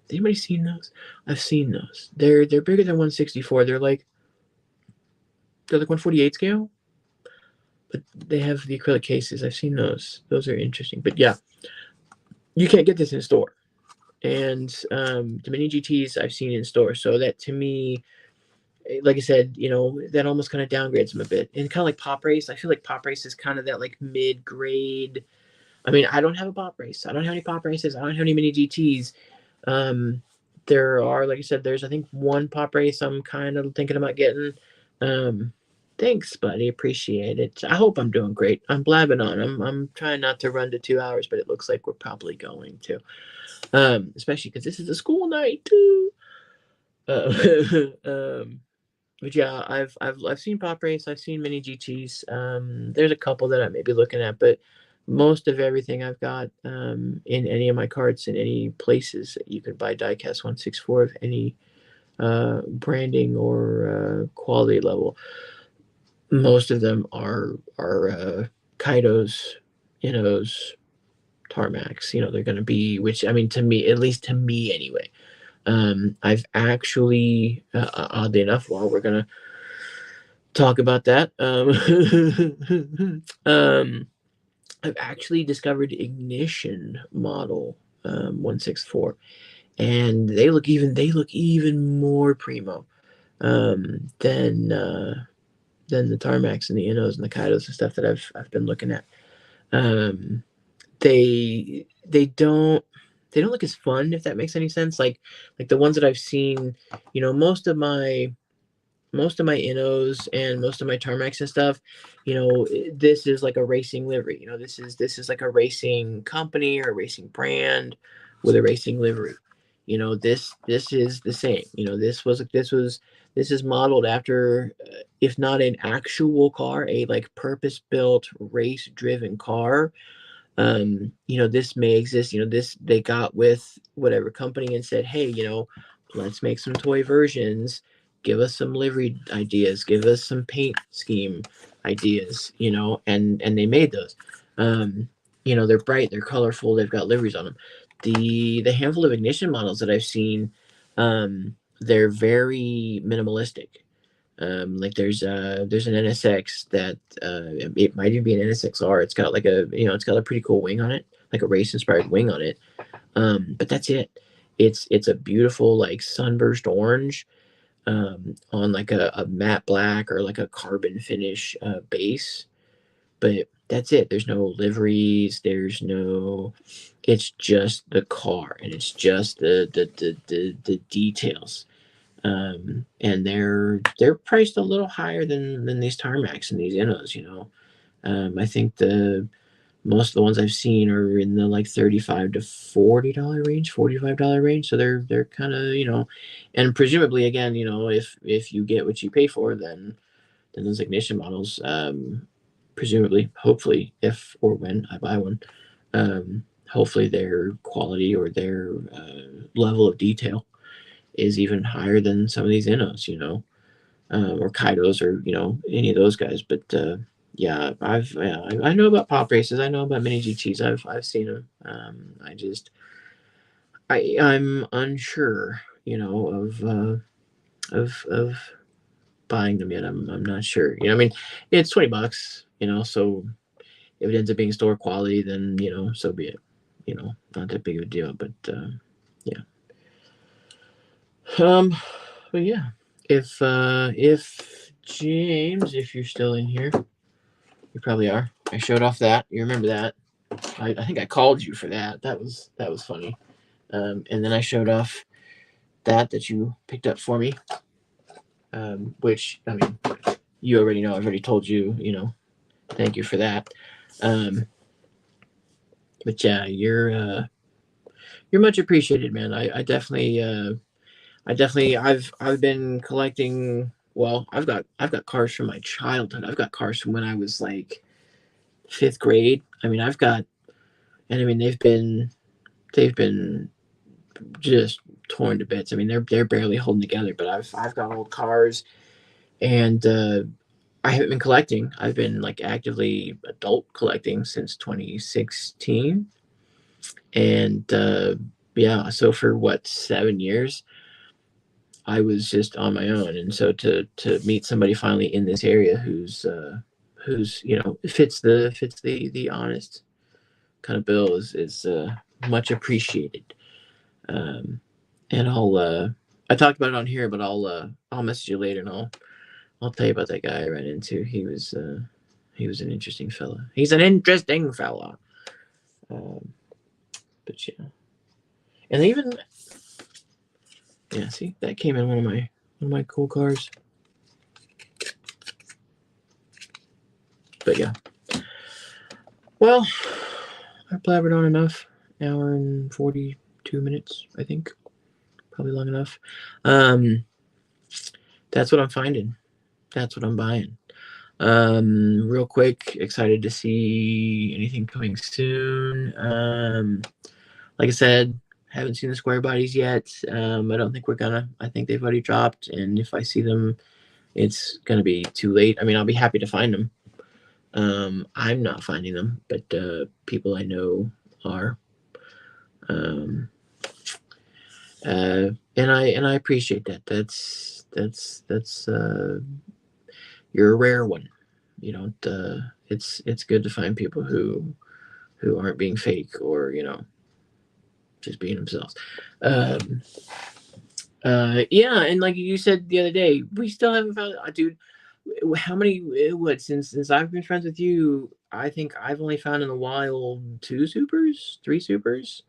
S1: Anybody seen those? I've seen those. They're bigger than 164. They're like 148 scale, but they have the acrylic cases. I've seen those. Those are interesting. But yeah, you can't get this in store. And the mini GTs I've seen in store. So that to me, like I said, that almost kind of downgrades them a bit. And kind of like Pop Race, I feel like Pop Race is kind of that like mid grade. I mean, I don't have a Pop Race. I don't have any Pop Races. I don't have any mini GTs. Um, there are, like I said, there's I think one Pop Race I'm kind of thinking about getting. Um, Thanks, buddy. Appreciate it. I hope I'm doing great. I'm blabbing on. I'm trying not to run to 2 hours, but it looks like we're probably going to. Especially because this is a school night too. Uh, um, but yeah, I've seen Pop Race. I've seen mini GTs. There's a couple that I may be looking at, but most of everything I've got in any of my carts in any places that you could buy Diecast 164 of any branding or quality level. Most of them are Kaidos, Innos, Tarmacs. They're going to be, which I mean, to me, at least to me anyway. I've actually, oddly enough, while we're gonna talk about that, I've actually discovered Ignition model 164, and they look even more primo than the Tarmacs and the Innos and the Kaidos and stuff that I've been looking at. Um, they don't look as fun, if that makes any sense. Like the ones that I've seen, most of my Innos and most of my Tarmacs and stuff, this is like a racing livery. This is like a racing company or a racing brand with a racing livery. This is the same. This is modeled after, if not an actual car, a like purpose built race driven car. This may exist. This they got with whatever company and said, hey, let's make some toy versions. Give us some livery ideas. Give us some paint scheme ideas. And they made those. They're bright. They're colorful. They've got liveries on them. The handful of Ignition models that I've seen, they're very minimalistic. Like there's an NSX that it might even be an NSXR. It's got a pretty cool wing on it, like a race inspired wing on it. But that's it. It's a beautiful like sunburst orange on like a matte black or like a carbon finish base. But that's it. There's no liveries. There's no. It's just the car, and it's just the details, and they're priced a little higher than these Tarmacs and these Innos. I think the most of the ones I've seen are in the like $35 to $40 range, $45 range. So they're kind of and presumably again, if you get what you pay for, then those Ignition models, presumably, hopefully, if or when I buy one, hopefully their quality or their level of detail is even higher than some of these Innos, or Kaidos, or any of those guys. But yeah, I know about pop races. I know about mini GTs. I've seen them. I'm unsure, of buying them yet. I'm not sure. I mean, it's $20. So if it ends up being store quality, then so be it. Not that big of a deal. But yeah. But yeah, if James, if you're still in here, you probably are. I showed off that. You remember that? I think I called you for that. That was funny. And then I showed off that you picked up for me. Which, I mean, you already know. I've already told you. Thank you for that. But yeah, you're much appreciated, man. I've been collecting. Well, I've got cars from my childhood. I've got cars from when I was like fifth grade. I mean, and I mean they've been just torn to bits. I mean, they're barely holding together. But I've got old cars, and I haven't been collecting. I've been like actively adult collecting since 2016, and yeah, so for what, 7 years, I was just on my own. And so to meet somebody finally in this area who's fits the honest kind of bill is much appreciated. Um, and I talked about it on here, but I'll message you later, and I'll tell you about that guy I ran into. He was an interesting fella. He's an interesting fella. But yeah, and even yeah, see, that came in one of my cool cars. But yeah, well, I blabbered on enough. Hour and 42 minutes, I think, probably long enough. That's what I'm finding. That's what I'm buying. Real quick, excited to see anything coming soon. Like I said, haven't seen the square bodies yet. I don't think we're gonna. I think they've already dropped, and if I see them, it's gonna be too late. I mean, I'll be happy to find them. I'm not finding them, but people I know are. Um, and I appreciate that. That's you're a rare one. You don't. It's good to find people who aren't being fake, or just being themselves. Um, yeah, and like you said the other day, we still haven't found, dude. How many? What, since I've been friends with you? I think I've only found in the wild 2 supers, 3 supers.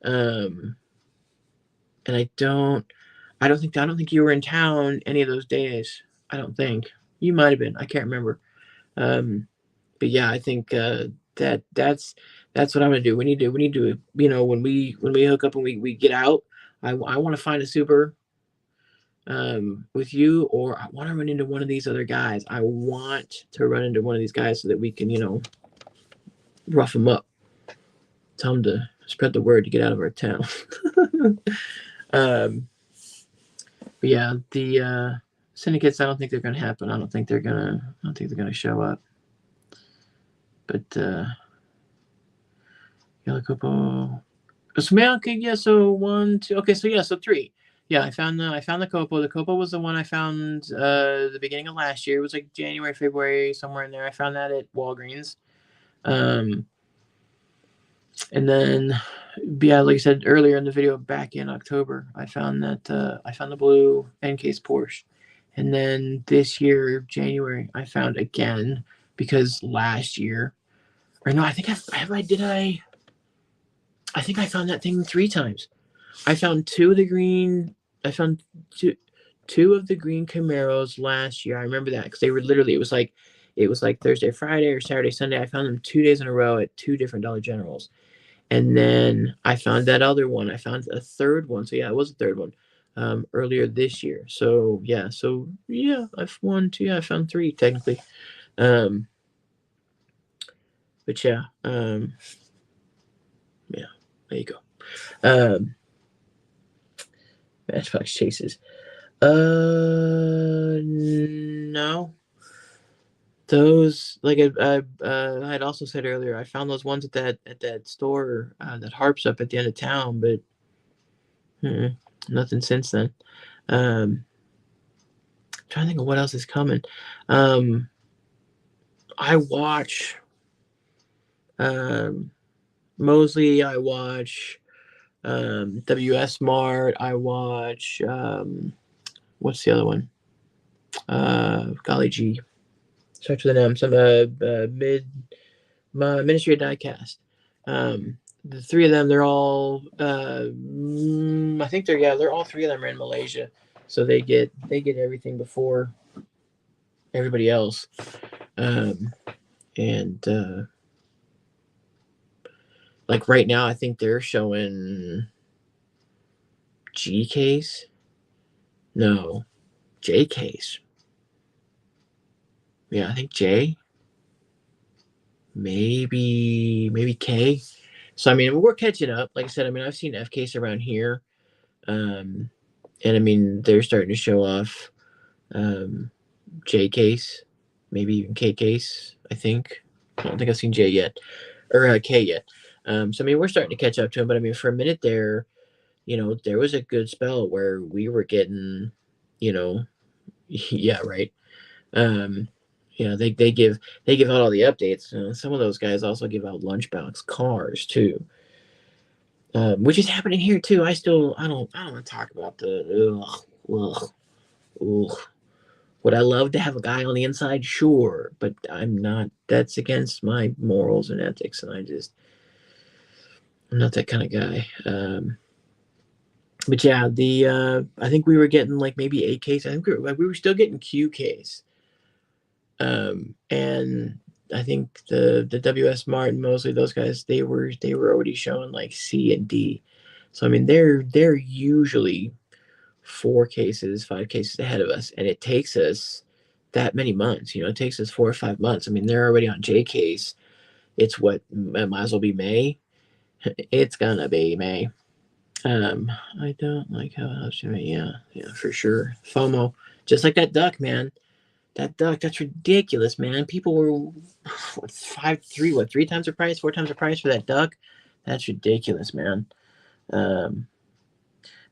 S1: Um, and I don't think you were in town any of those days. I don't think you might have been. I can't remember. Um, but yeah, I think that's what I'm gonna do. We need to when we hook up and we get out. I want to find a super with you, or I want to run into one of these other guys. I want to run into one of these guys so that we can rough them up. Tell them to spread the word to get out of our town. um, but yeah, the syndicates, I don't think they're gonna happen. I don't think they're gonna show up. But Yellow Copo. So man, okay, yeah. So 1, 2. Okay, so yeah, so 3. Yeah, I found the Copo. The Copo was the one I found the beginning of last year. It was like January, February, somewhere in there. I found that at Walgreens. And then, yeah, like I said earlier in the video, back in October, I found the blue N-Case Porsche. And then this year, January, I found again, because last year, or no, I think I think I found that thing 3 times. I found two of the green. I found two of the green Camaros last year. I remember that because they were literally. It was like Thursday, Friday, or Saturday, Sunday. I found them 2 days in a row at 2 different Dollar Generals, and then I found that other one. I found a third one. So yeah, it was a third one earlier this year. So yeah, I've won 2. Yeah, I found 3 technically. But yeah. Yeah, there you go. Um, Matchbox chases. No. Those like I had also said earlier, I found those ones at that store that harps up at the end of town, but nothing since then. Um, trying to think of what else is coming. Um, I watch um, Mosley. I watch WS Mart. I watch what's the other one? Golly gee, starts with an M. Some Ministry of Diecast. The three of them, they're all. I think they're all three of them are in Malaysia, so they get everything before everybody else. And like right now, I think they're showing G case. No, J case. Yeah, I think J. Maybe K. So I mean, we're catching up. Like I said, I mean, I've seen F case around here, and I mean, they're starting to show off J case, maybe even K case. I think. I don't think I've seen J yet, or K yet. So I mean, we're starting to catch up to him. But I mean, for a minute there, there was a good spell where we were getting, you know, yeah, right. Um, they give out all the updates. Some of those guys also give out lunchbox cars too, which is happening here too. I don't want to talk about the ugh, ugh. Would I love to have a guy on the inside? Sure, but I'm not. That's against my morals and ethics, and I'm not that kind of guy. But yeah, the I think we were getting like maybe 8Ks. I think we were still getting QKs. And I think the WS Martin, Mosley, those guys, they were already showing like C and D. So I mean, they're usually 4 cases, 5 cases ahead of us, and it takes us that many months. It takes us 4 or 5 months. I mean, they're already on J case. It's what it might as well be May. It's gonna be May. I don't like how else. Yeah, for sure. FOMO, just like that duck, man. That duck, that's ridiculous, man. People were what, 3 times the price, 4 times the price for that duck. That's ridiculous, man. Um,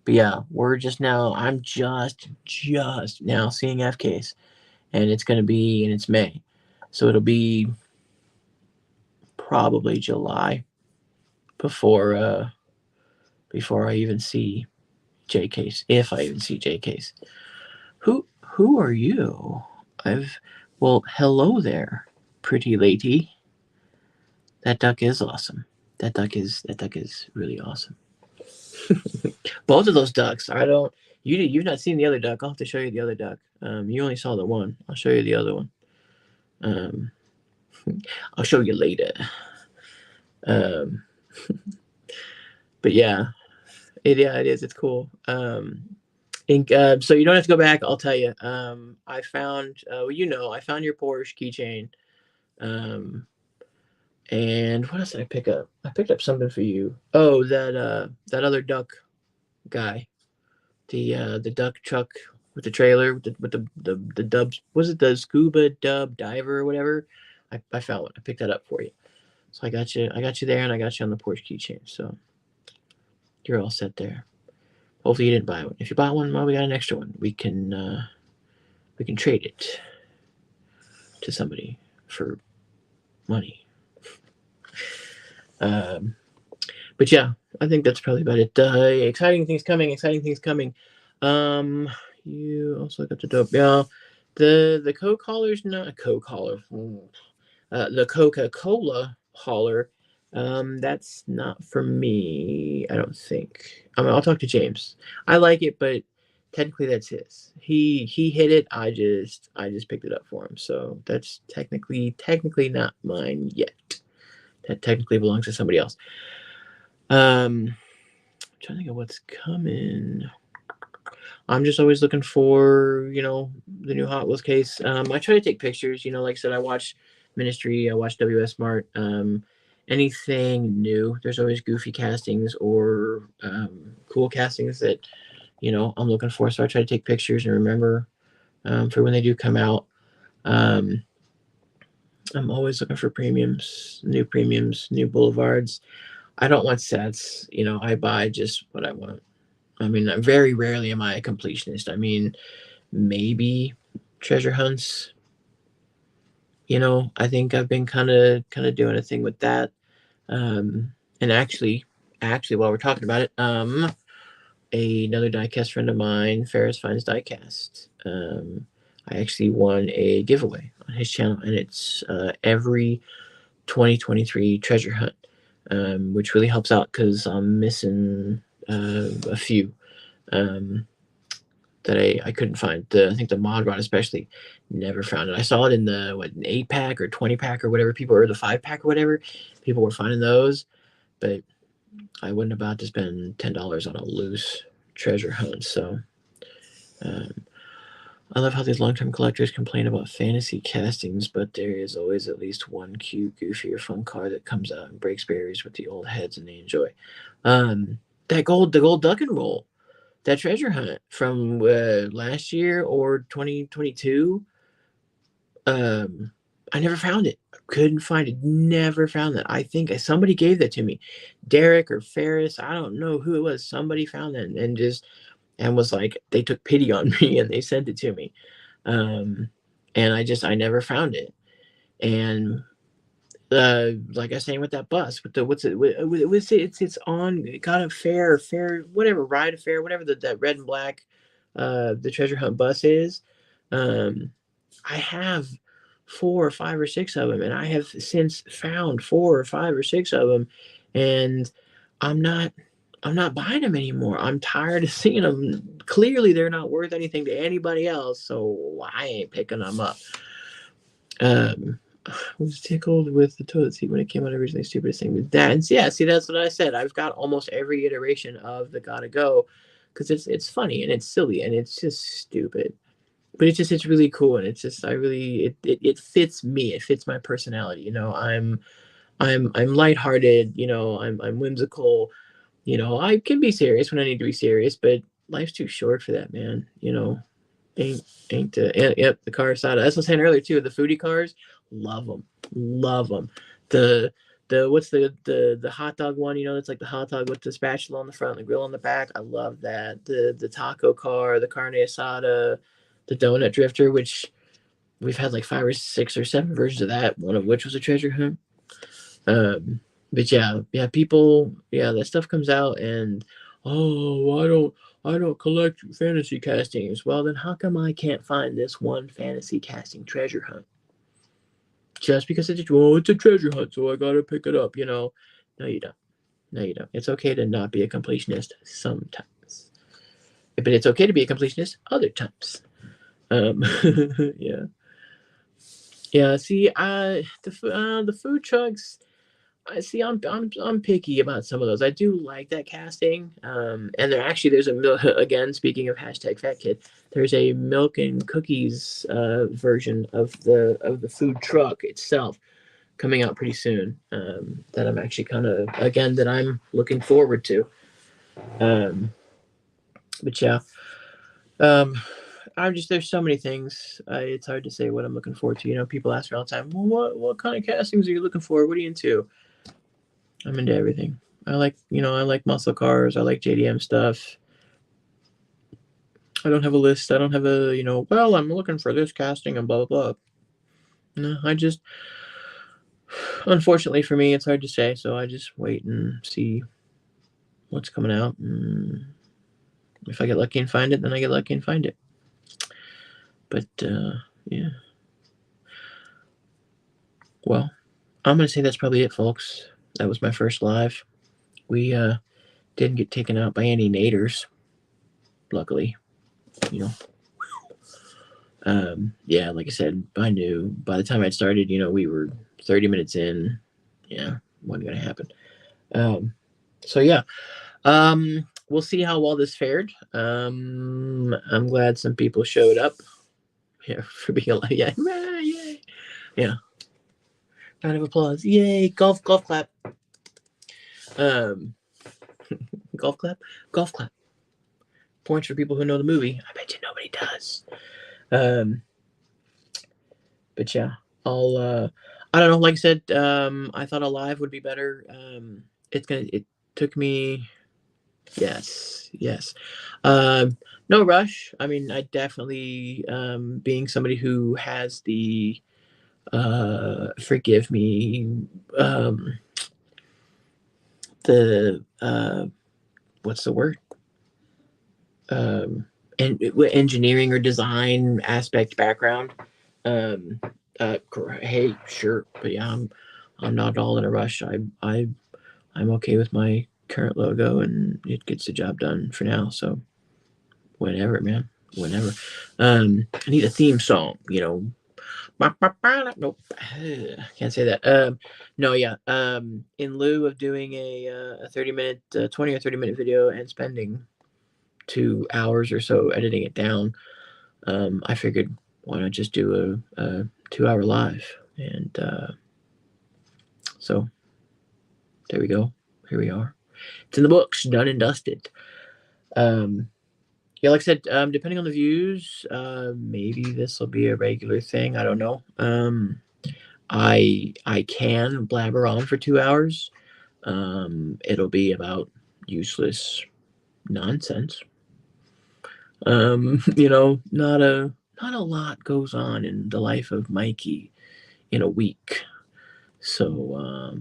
S1: but yeah, we're just now. I'm just now seeing F case, and it's May, so it'll be probably July before I even see J case, if I even see J case. Who are you? Hello there, pretty lady. That duck is awesome. That duck is really awesome. Both of those ducks. I don't. You've not seen the other duck. I'll have to show you the other duck. You only saw the one. I'll show you the other one. Um, I'll show you later. Um, but yeah, it is. It's cool. So you don't have to go back. I'll tell you. I found. I found your Porsche keychain. Um, and what else did I pick up? I picked up something for you. Oh, that other duck guy. The duck truck with the trailer with the dubs. Was it the scuba dub diver or whatever? I found one. I picked that up for you. So I got you there, and I got you on the Porsche keychain. So you're all set there. Hopefully you didn't buy one. If you bought one, well, we got an extra one. We can trade it to somebody for money. Um, but yeah, I think that's probably about it. Exciting things coming. Exciting things coming. Um, you also got the dope. Yeah, the Coke hauler's not a Coke hauler. The Coca-Cola hauler. That's not for me. I don't think. I'll talk to James. I like it, but technically that's his. He hit it. I just picked it up for him. So that's technically not mine yet. That technically belongs to somebody else. I'm trying to think of what's coming. I'm just always looking for, the new Hot Wheels case. I try to take pictures. Like I said, I watch Ministry, I watch WS Mart, and anything new. There's always goofy castings or cool castings that I'm looking for. So I try to take pictures and remember for when they do come out. Um, I'm always looking for premiums, new boulevards. I don't want sets. I buy just what I want. I mean, very rarely am I a completionist. I mean, maybe treasure hunts. I think I've been kind of doing a thing with that. And actually, while we're talking about it, another diecast friend of mine, Ferris Finds Diecast. I actually won a giveaway on his channel, and it's every 2023 treasure hunt, which really helps out because I'm missing a few that I couldn't find. I think the mod rod especially, never found it. I saw it in the an 8-pack or 20-pack or whatever people, or the 5-pack or whatever. People were finding those, but I wasn't about to spend $10 on a loose treasure hunt. So um, I love how these long-term collectors complain about fantasy castings, but there is always at least one cute, goofy, or fun card that comes out and breaks barriers with the old heads, and they enjoy. The gold duck and roll, that treasure hunt from last year or 2022. I never found it. Couldn't find it. Never found that. I think somebody gave that to me, Derek or Ferris. I don't know who it was. Somebody found that and was like, they took pity on me and they sent it to me. And I never found it. And like I was saying with that bus, with the it's on, it got a fair whatever, ride a fair, whatever that red and black the treasure hunt bus is. I have 4 or 5 or 6 of them, and I have since found 4 or 5 or 6 of them, and I'm not buying them anymore. I'm tired of seeing them. Clearly, they're not worth anything to anybody else, so I ain't picking them up. I was tickled with the toilet seat when it came out originally. Stupidest thing with that. And yeah, see, that's what I said. I've got almost every iteration of the Gotta Go because it's funny and it's silly and it's just stupid. But it's really cool, and it's just it fits me. It fits my personality. I'm lighthearted. I'm whimsical. I can be serious when I need to be serious, but life's too short for that, man. Ain't yep, the car side. That's what I was saying earlier too. The foodie cars, love them. The what's the hot dog one? It's like the hot dog with the spatula on the front, and the grill on the back. I love that. The taco car, the carne asada, the donut drifter, which we've had like 5 or 6 or 7 versions of that. One of which was a treasure hunt. But yeah, people, that stuff comes out, and I don't collect fantasy castings. Well, then how come I can't find this one fantasy casting treasure hunt? Just because it's a treasure hunt, so I gotta pick it up. No, you don't. No, you don't. It's okay to not be a completionist sometimes, but it's okay to be a completionist other times. Yeah, yeah. See, the food trucks. I see. I'm picky about some of those. I do like that casting. And there's a again. Speaking of hashtag fat kid, there's a milk and cookies version of the food truck itself coming out pretty soon. That I'm actually that I'm looking forward to. But yeah. Um, there's so many things. It's hard to say what I'm looking forward to. People ask me all the time, well, what kind of castings are you looking for? What are you into? I'm into everything. I like muscle cars. I like JDM stuff. I don't have a list. I don't have well, I'm looking for this casting and blah, blah, blah. No, unfortunately for me, it's hard to say. So I just wait and see what's coming out. And if I get lucky and find it, then I get lucky and find it. But, yeah. Well, I'm going to say that's probably it, folks. That was my first live. We didn't get taken out by any naders, luckily. Yeah, like I said, I knew by the time I'd started, we were 30 minutes in. Yeah, wasn't going to happen. So yeah, we'll see how well this fared. I'm glad some people showed up. Yeah, for being alive. Yeah, yeah. Round of applause. Yay. Golf clap. Um, golf clap. Golf clap. Points for people who know the movie. I bet you nobody does. Um, but yeah, I don't know. Like I said, I thought Alive would be better. It took me. Yes. Um, no rush. I mean, I definitely, being somebody who has the, forgive me, um, the, what's the word? Um, engineering or design aspect background. Um, hey, sure, but yeah, I'm not all in a rush. I'm okay with my current logo, and it gets the job done for now. So whenever, man, whenever. I need a theme song. Nope, can't say that. No, yeah. In lieu of doing a 30-minute, 20 or 30-minute video and spending 2 hours or so editing it down, I figured why not just do a 2 hour live, and so there we go. Here we are. It's in the books, done and dusted. Um, yeah, like I said, depending on the views, maybe this will be a regular thing. I don't know. I can blabber on for 2 hours. It'll be about useless nonsense. Not a lot goes on in the life of Mikey in a week. So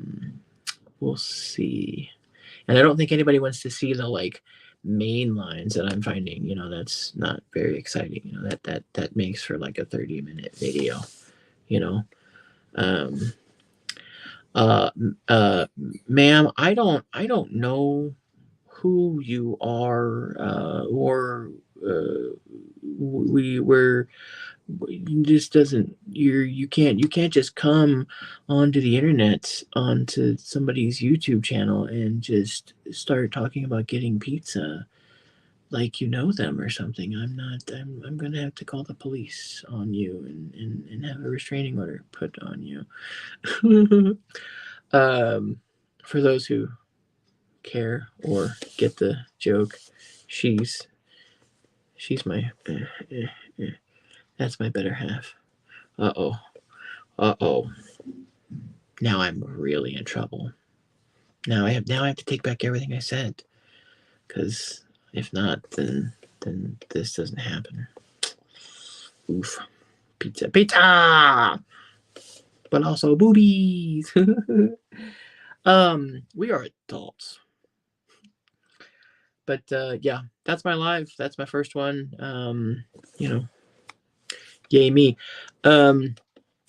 S1: we'll see. And I don't think anybody wants to see the like main lines that I'm finding. That's not very exciting. That makes for like a 30-minute video. You know, um, uh, uh, ma'am, I don't know who you are, or we were just doesn't you can't just come onto the internet, onto somebody's YouTube channel, and just start talking about getting pizza like you know them or something. I'm gonna have to call the police on you, and have a restraining order put on you. um for those who care or get the joke, she's she's my that's my better half. Uh-oh. Uh-oh. Now I'm really in trouble. Now I have to take back everything I said, because if not, then this doesn't happen. Oof. Pizza, but also boobies. We are adults, but yeah, that's my live. That's my first one. Yay me. Um,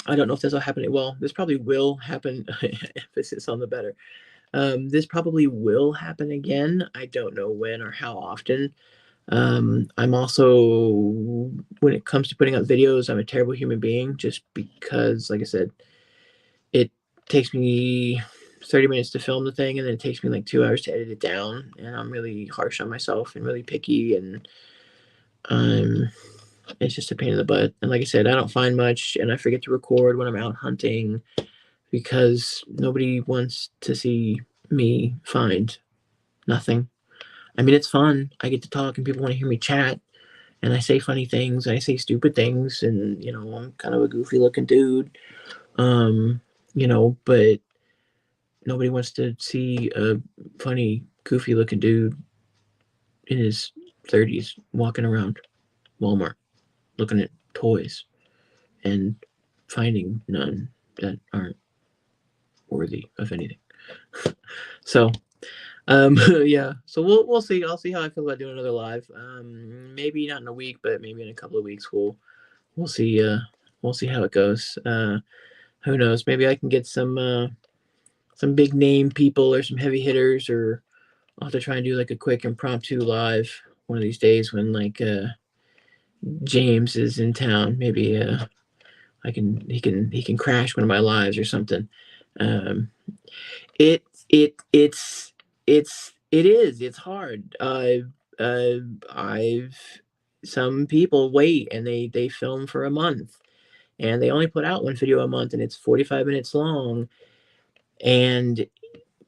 S1: I don't know if this will happen. Well, this probably will happen. Emphasis on the better. This probably will happen again. I don't know when or how often. I'm also, when it comes to putting out videos, I'm a terrible human being, just because, like I said, it takes me 30 minutes to film the thing, and then it takes me like 2 hours to edit it down. And I'm really harsh on myself and really picky, and I'm it's just a pain in the butt. And like I said, I don't find much, and I forget to record when I'm out hunting, because nobody wants to see me find nothing. I mean, it's fun. I get to talk, and people want to hear me chat, and I say funny things, and I say stupid things, and I'm kind of a goofy looking dude. Um, but nobody wants to see a funny, goofy looking dude in his 30s walking around Walmart looking at toys and finding none that aren't worthy of anything. So, yeah. So we'll see. I'll see how I feel about doing another live. Maybe not in a week, but maybe in a couple of weeks we'll see. We'll see how it goes. Who knows? Maybe I can get some big name people or some heavy hitters, or I'll have to try and do like a quick impromptu live one of these days when like James is in town. Maybe he can crash one of my lives or something. Um, it it it's hard. I've some people wait, and they film for a month, and they only put out one video a month, and it's 45 minutes long.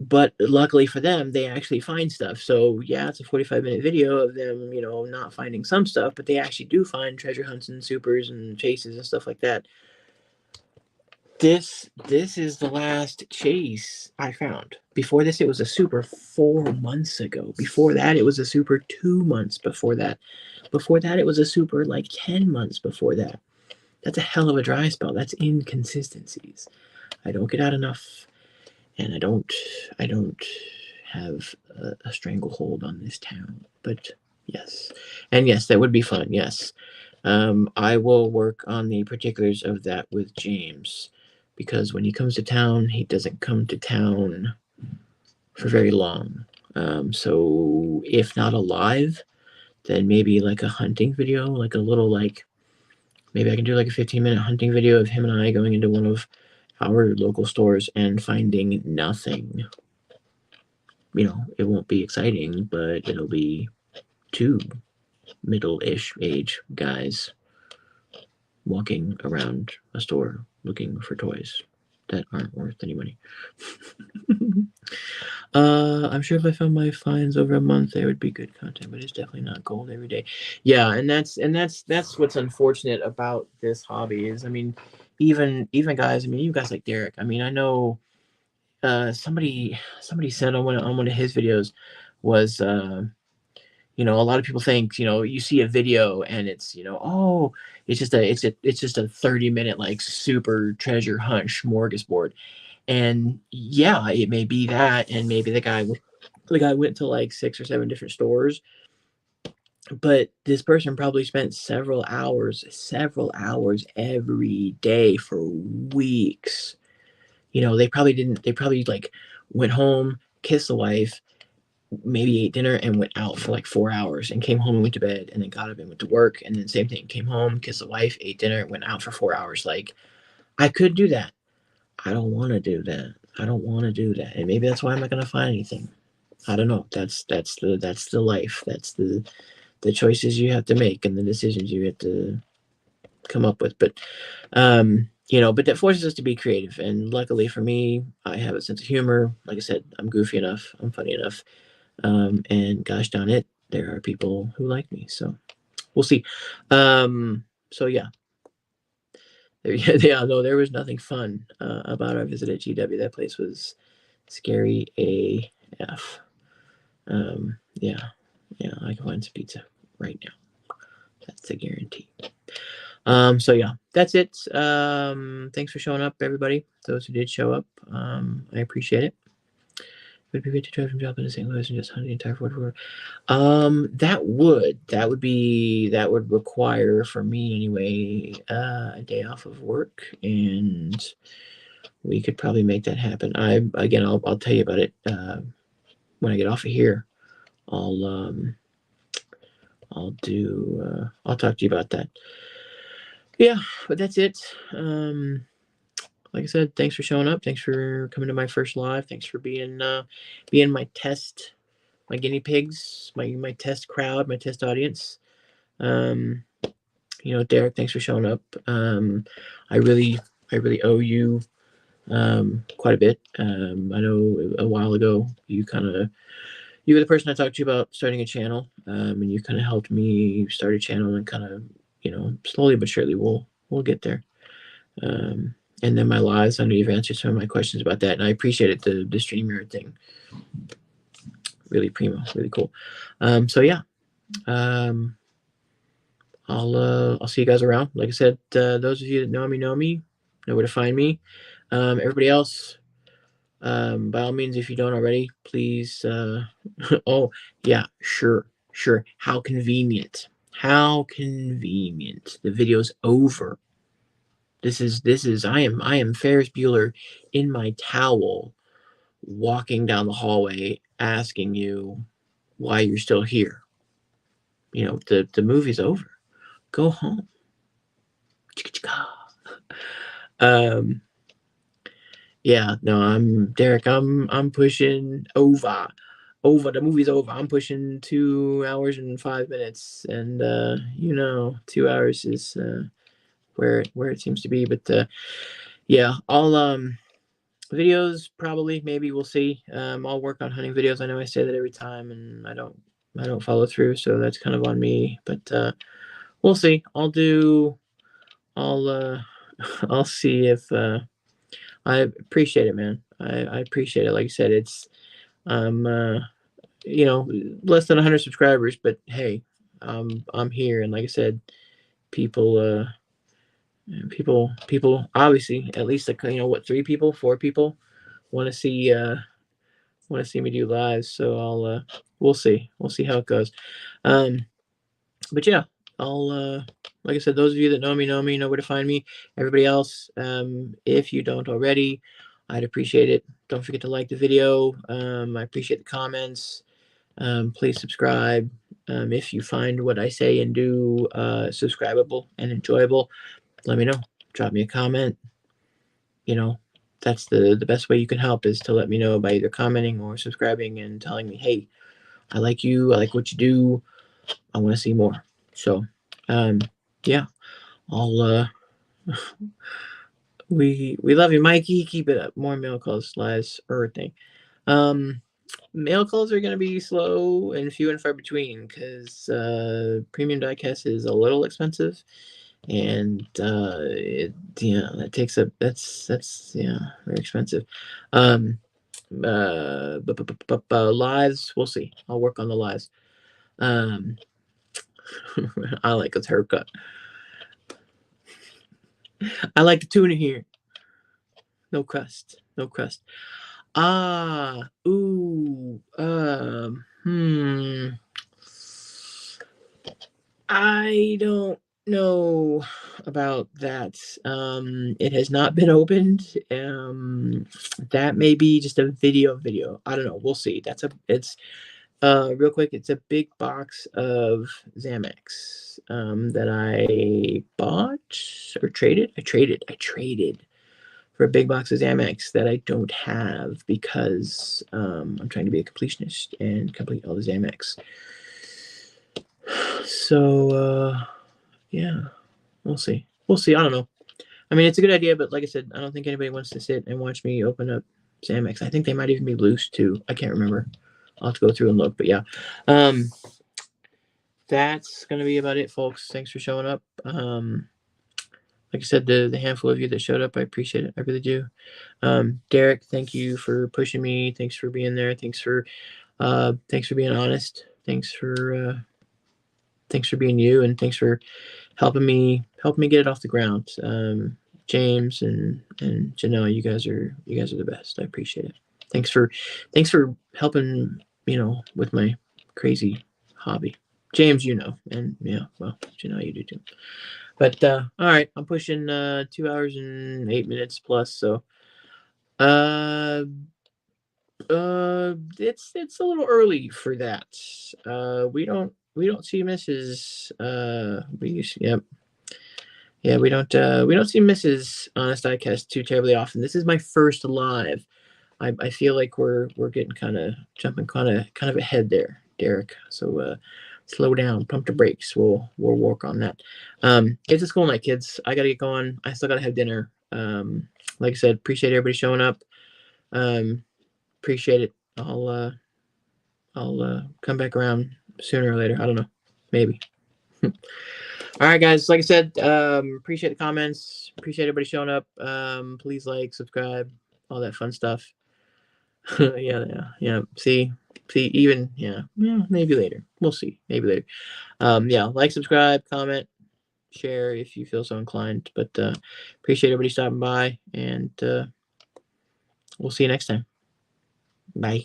S1: But luckily for them, they actually find stuff. So yeah, it's a 45-minute video of them, not finding some stuff, but they actually do find treasure hunts and supers and chases and stuff like that. This is the last chase I found. Before this, it was a super 4 months ago. Before that, it was a super 2 months before that. Before that, it was a super like 10 months before that. That's a hell of a dry spell. That's inconsistencies. I don't get out enough, and I don't have a stranglehold on this town. But yes, and yes, that would be fun. Yes, I will work on the particulars of that with James, because when he comes to town, he doesn't come to town for very long. So if not alive, then maybe like a hunting video, like a little like maybe I can do like a 15-minute hunting video of him and I going into one of our local stores and finding nothing. It won't be exciting, but it'll be two middle-ish age guys walking around a store looking for toys that aren't worth any money. I'm sure if I found my finds over a month, they would be good content, but it's definitely not gold every day. Yeah, and that's what's unfortunate about this hobby is, I mean, even guys, I mean, you guys like Derek. I mean, I know somebody said on one of his videos was a lot of people think, you see a video and it's, oh, it's just a 30-minute like super treasure hunt smorgasbord. And yeah, it may be that, and maybe the guy went to like 6 or 7 different stores, but this person probably spent several hours every day for weeks. They probably like went home, kissed the wife, maybe ate dinner and went out for like 4 hours and came home and went to bed and then got up and went to work, and then same thing, came home, kissed the wife, ate dinner, went out for 4 hours. Like, I could do that. I don't want to do that. And maybe that's why I'm not going to find anything. I don't know. That's the life. That's the choices you have to make and the decisions you have to come up with. But but that forces us to be creative. And luckily for me, I have a sense of humor. Like I said, I'm goofy enough. I'm funny enough. And gosh darn it, there are people who like me. So we'll see. So yeah. Yeah, no, there was nothing fun about our visit at GW. That place was scary AF. Yeah, I can find some pizza right now. That's a guarantee. So yeah, that's it. Thanks for showing up, everybody. Those who did show up, I appreciate it. Would it be great to drive from Joplin to St. Louis and just hunt the entire Fort? That would require, for me anyway, a day off of work, and we could probably make that happen. I'll tell you about it when I get off of here. I'll talk to you about that. Yeah, but that's it. Like I said, thanks for showing up. Thanks for coming to my first live. Thanks for being my guinea pigs, my test crowd, my test audience. Derek, thanks for showing up. I really owe you quite a bit. I know a while ago you were the person I talked to about starting a channel, and you kind of helped me start a channel, and kind of slowly but surely we'll get there. And then my lives, I know you've answered some of my questions about that, and I appreciate it. The StreamYard thing, really primo, really cool. So yeah, I'll see you guys around. Like I said, those of you that know me know where to find me. Everybody else, by all means, if you don't already, please. Oh yeah, sure. How convenient. The video's over. This is I am Ferris Bueller in my towel, walking down the hallway, asking you why you're still here. The movie's over. Go home. Yeah, no, I'm Derek. I'm pushing over. The movie's over. I'm pushing 2 hours and 5 minutes, and 2 hours is where it seems to be. But yeah, I'll videos probably, maybe, we'll see. I'll work on hunting videos. I know I say that every time, and I don't follow through, so that's kind of on me. But we'll see. I'll I'll see if I appreciate it, man. I appreciate it. Like I said, it's you know, less than 100 subscribers, but hey, I'm here, and like I said, people people obviously, at least, like, what, 3 people, 4 people want to see me do lives. So we'll see how it goes. Um, but yeah, I'll like I said, those of you that know where to find me. Everybody else, if you don't already, I'd appreciate it. Don't forget to like the video. I appreciate the comments. Please subscribe. If you find what I say and do subscribable and enjoyable, let me know. Drop me a comment. You know, that's the best way you can help, is to let me know by either commenting or subscribing and telling me, hey, I like you. I like what you do. I want to see more. So, yeah, I'll we love you, Mikey. Keep it up. More mail calls, lies, everything. Mail calls are gonna be slow and few and far between, because premium diecast is a little expensive, and that takes up that's yeah, very expensive. Um, lives, we'll see. I'll work on the lives. Um, I like his haircut. I like the tuna here. No crust. No crust. Ooh. I don't know about that. It has not been opened. That may be just a video. I don't know. We'll see. It's real quick. It's a big box of Xanax that I bought or traded. I traded for a big box of Xanax that I don't have, because I'm trying to be a completionist and complete all the Xanax. So yeah, we'll see. We'll see. I don't know. I mean, it's a good idea, but like I said, I don't think anybody wants to sit and watch me open up Xanax. I think they might even be loose too. I can't remember. I'll have to go through and look. But yeah, that's gonna be about it, folks. Thanks for showing up. Like I said, the handful of you that showed up, I appreciate it. I really do. Derek, thank you for pushing me. Thanks for being there. Thanks for being honest. Thanks for being you, and thanks for helping me get it off the ground. James and Janelle, you guys are the best. I appreciate it. Thanks for helping, with my crazy hobby. James, and yeah, well, Janelle, you do too. But all right, I'm pushing 2 hours and 8 minutes plus. So it's a little early for that. We don't see misses. Yep. Yeah, we don't see misses on a Diecast too terribly often. This is my first live. I feel like we're getting jumping kind of ahead there, Derek. So slow down, pump the brakes. We'll work on that. It's a school night, kids. I gotta get going. I still gotta have dinner. Like I said, appreciate everybody showing up. Appreciate it. I'll come back around sooner or later. I don't know, maybe. All right, guys. Like I said, appreciate the comments. Appreciate everybody showing up. Please like, subscribe, all that fun stuff. yeah. See, even maybe later. We'll see. Maybe later. Yeah, like, subscribe, comment, share if you feel so inclined. But appreciate everybody stopping by, and we'll see you next time. Bye.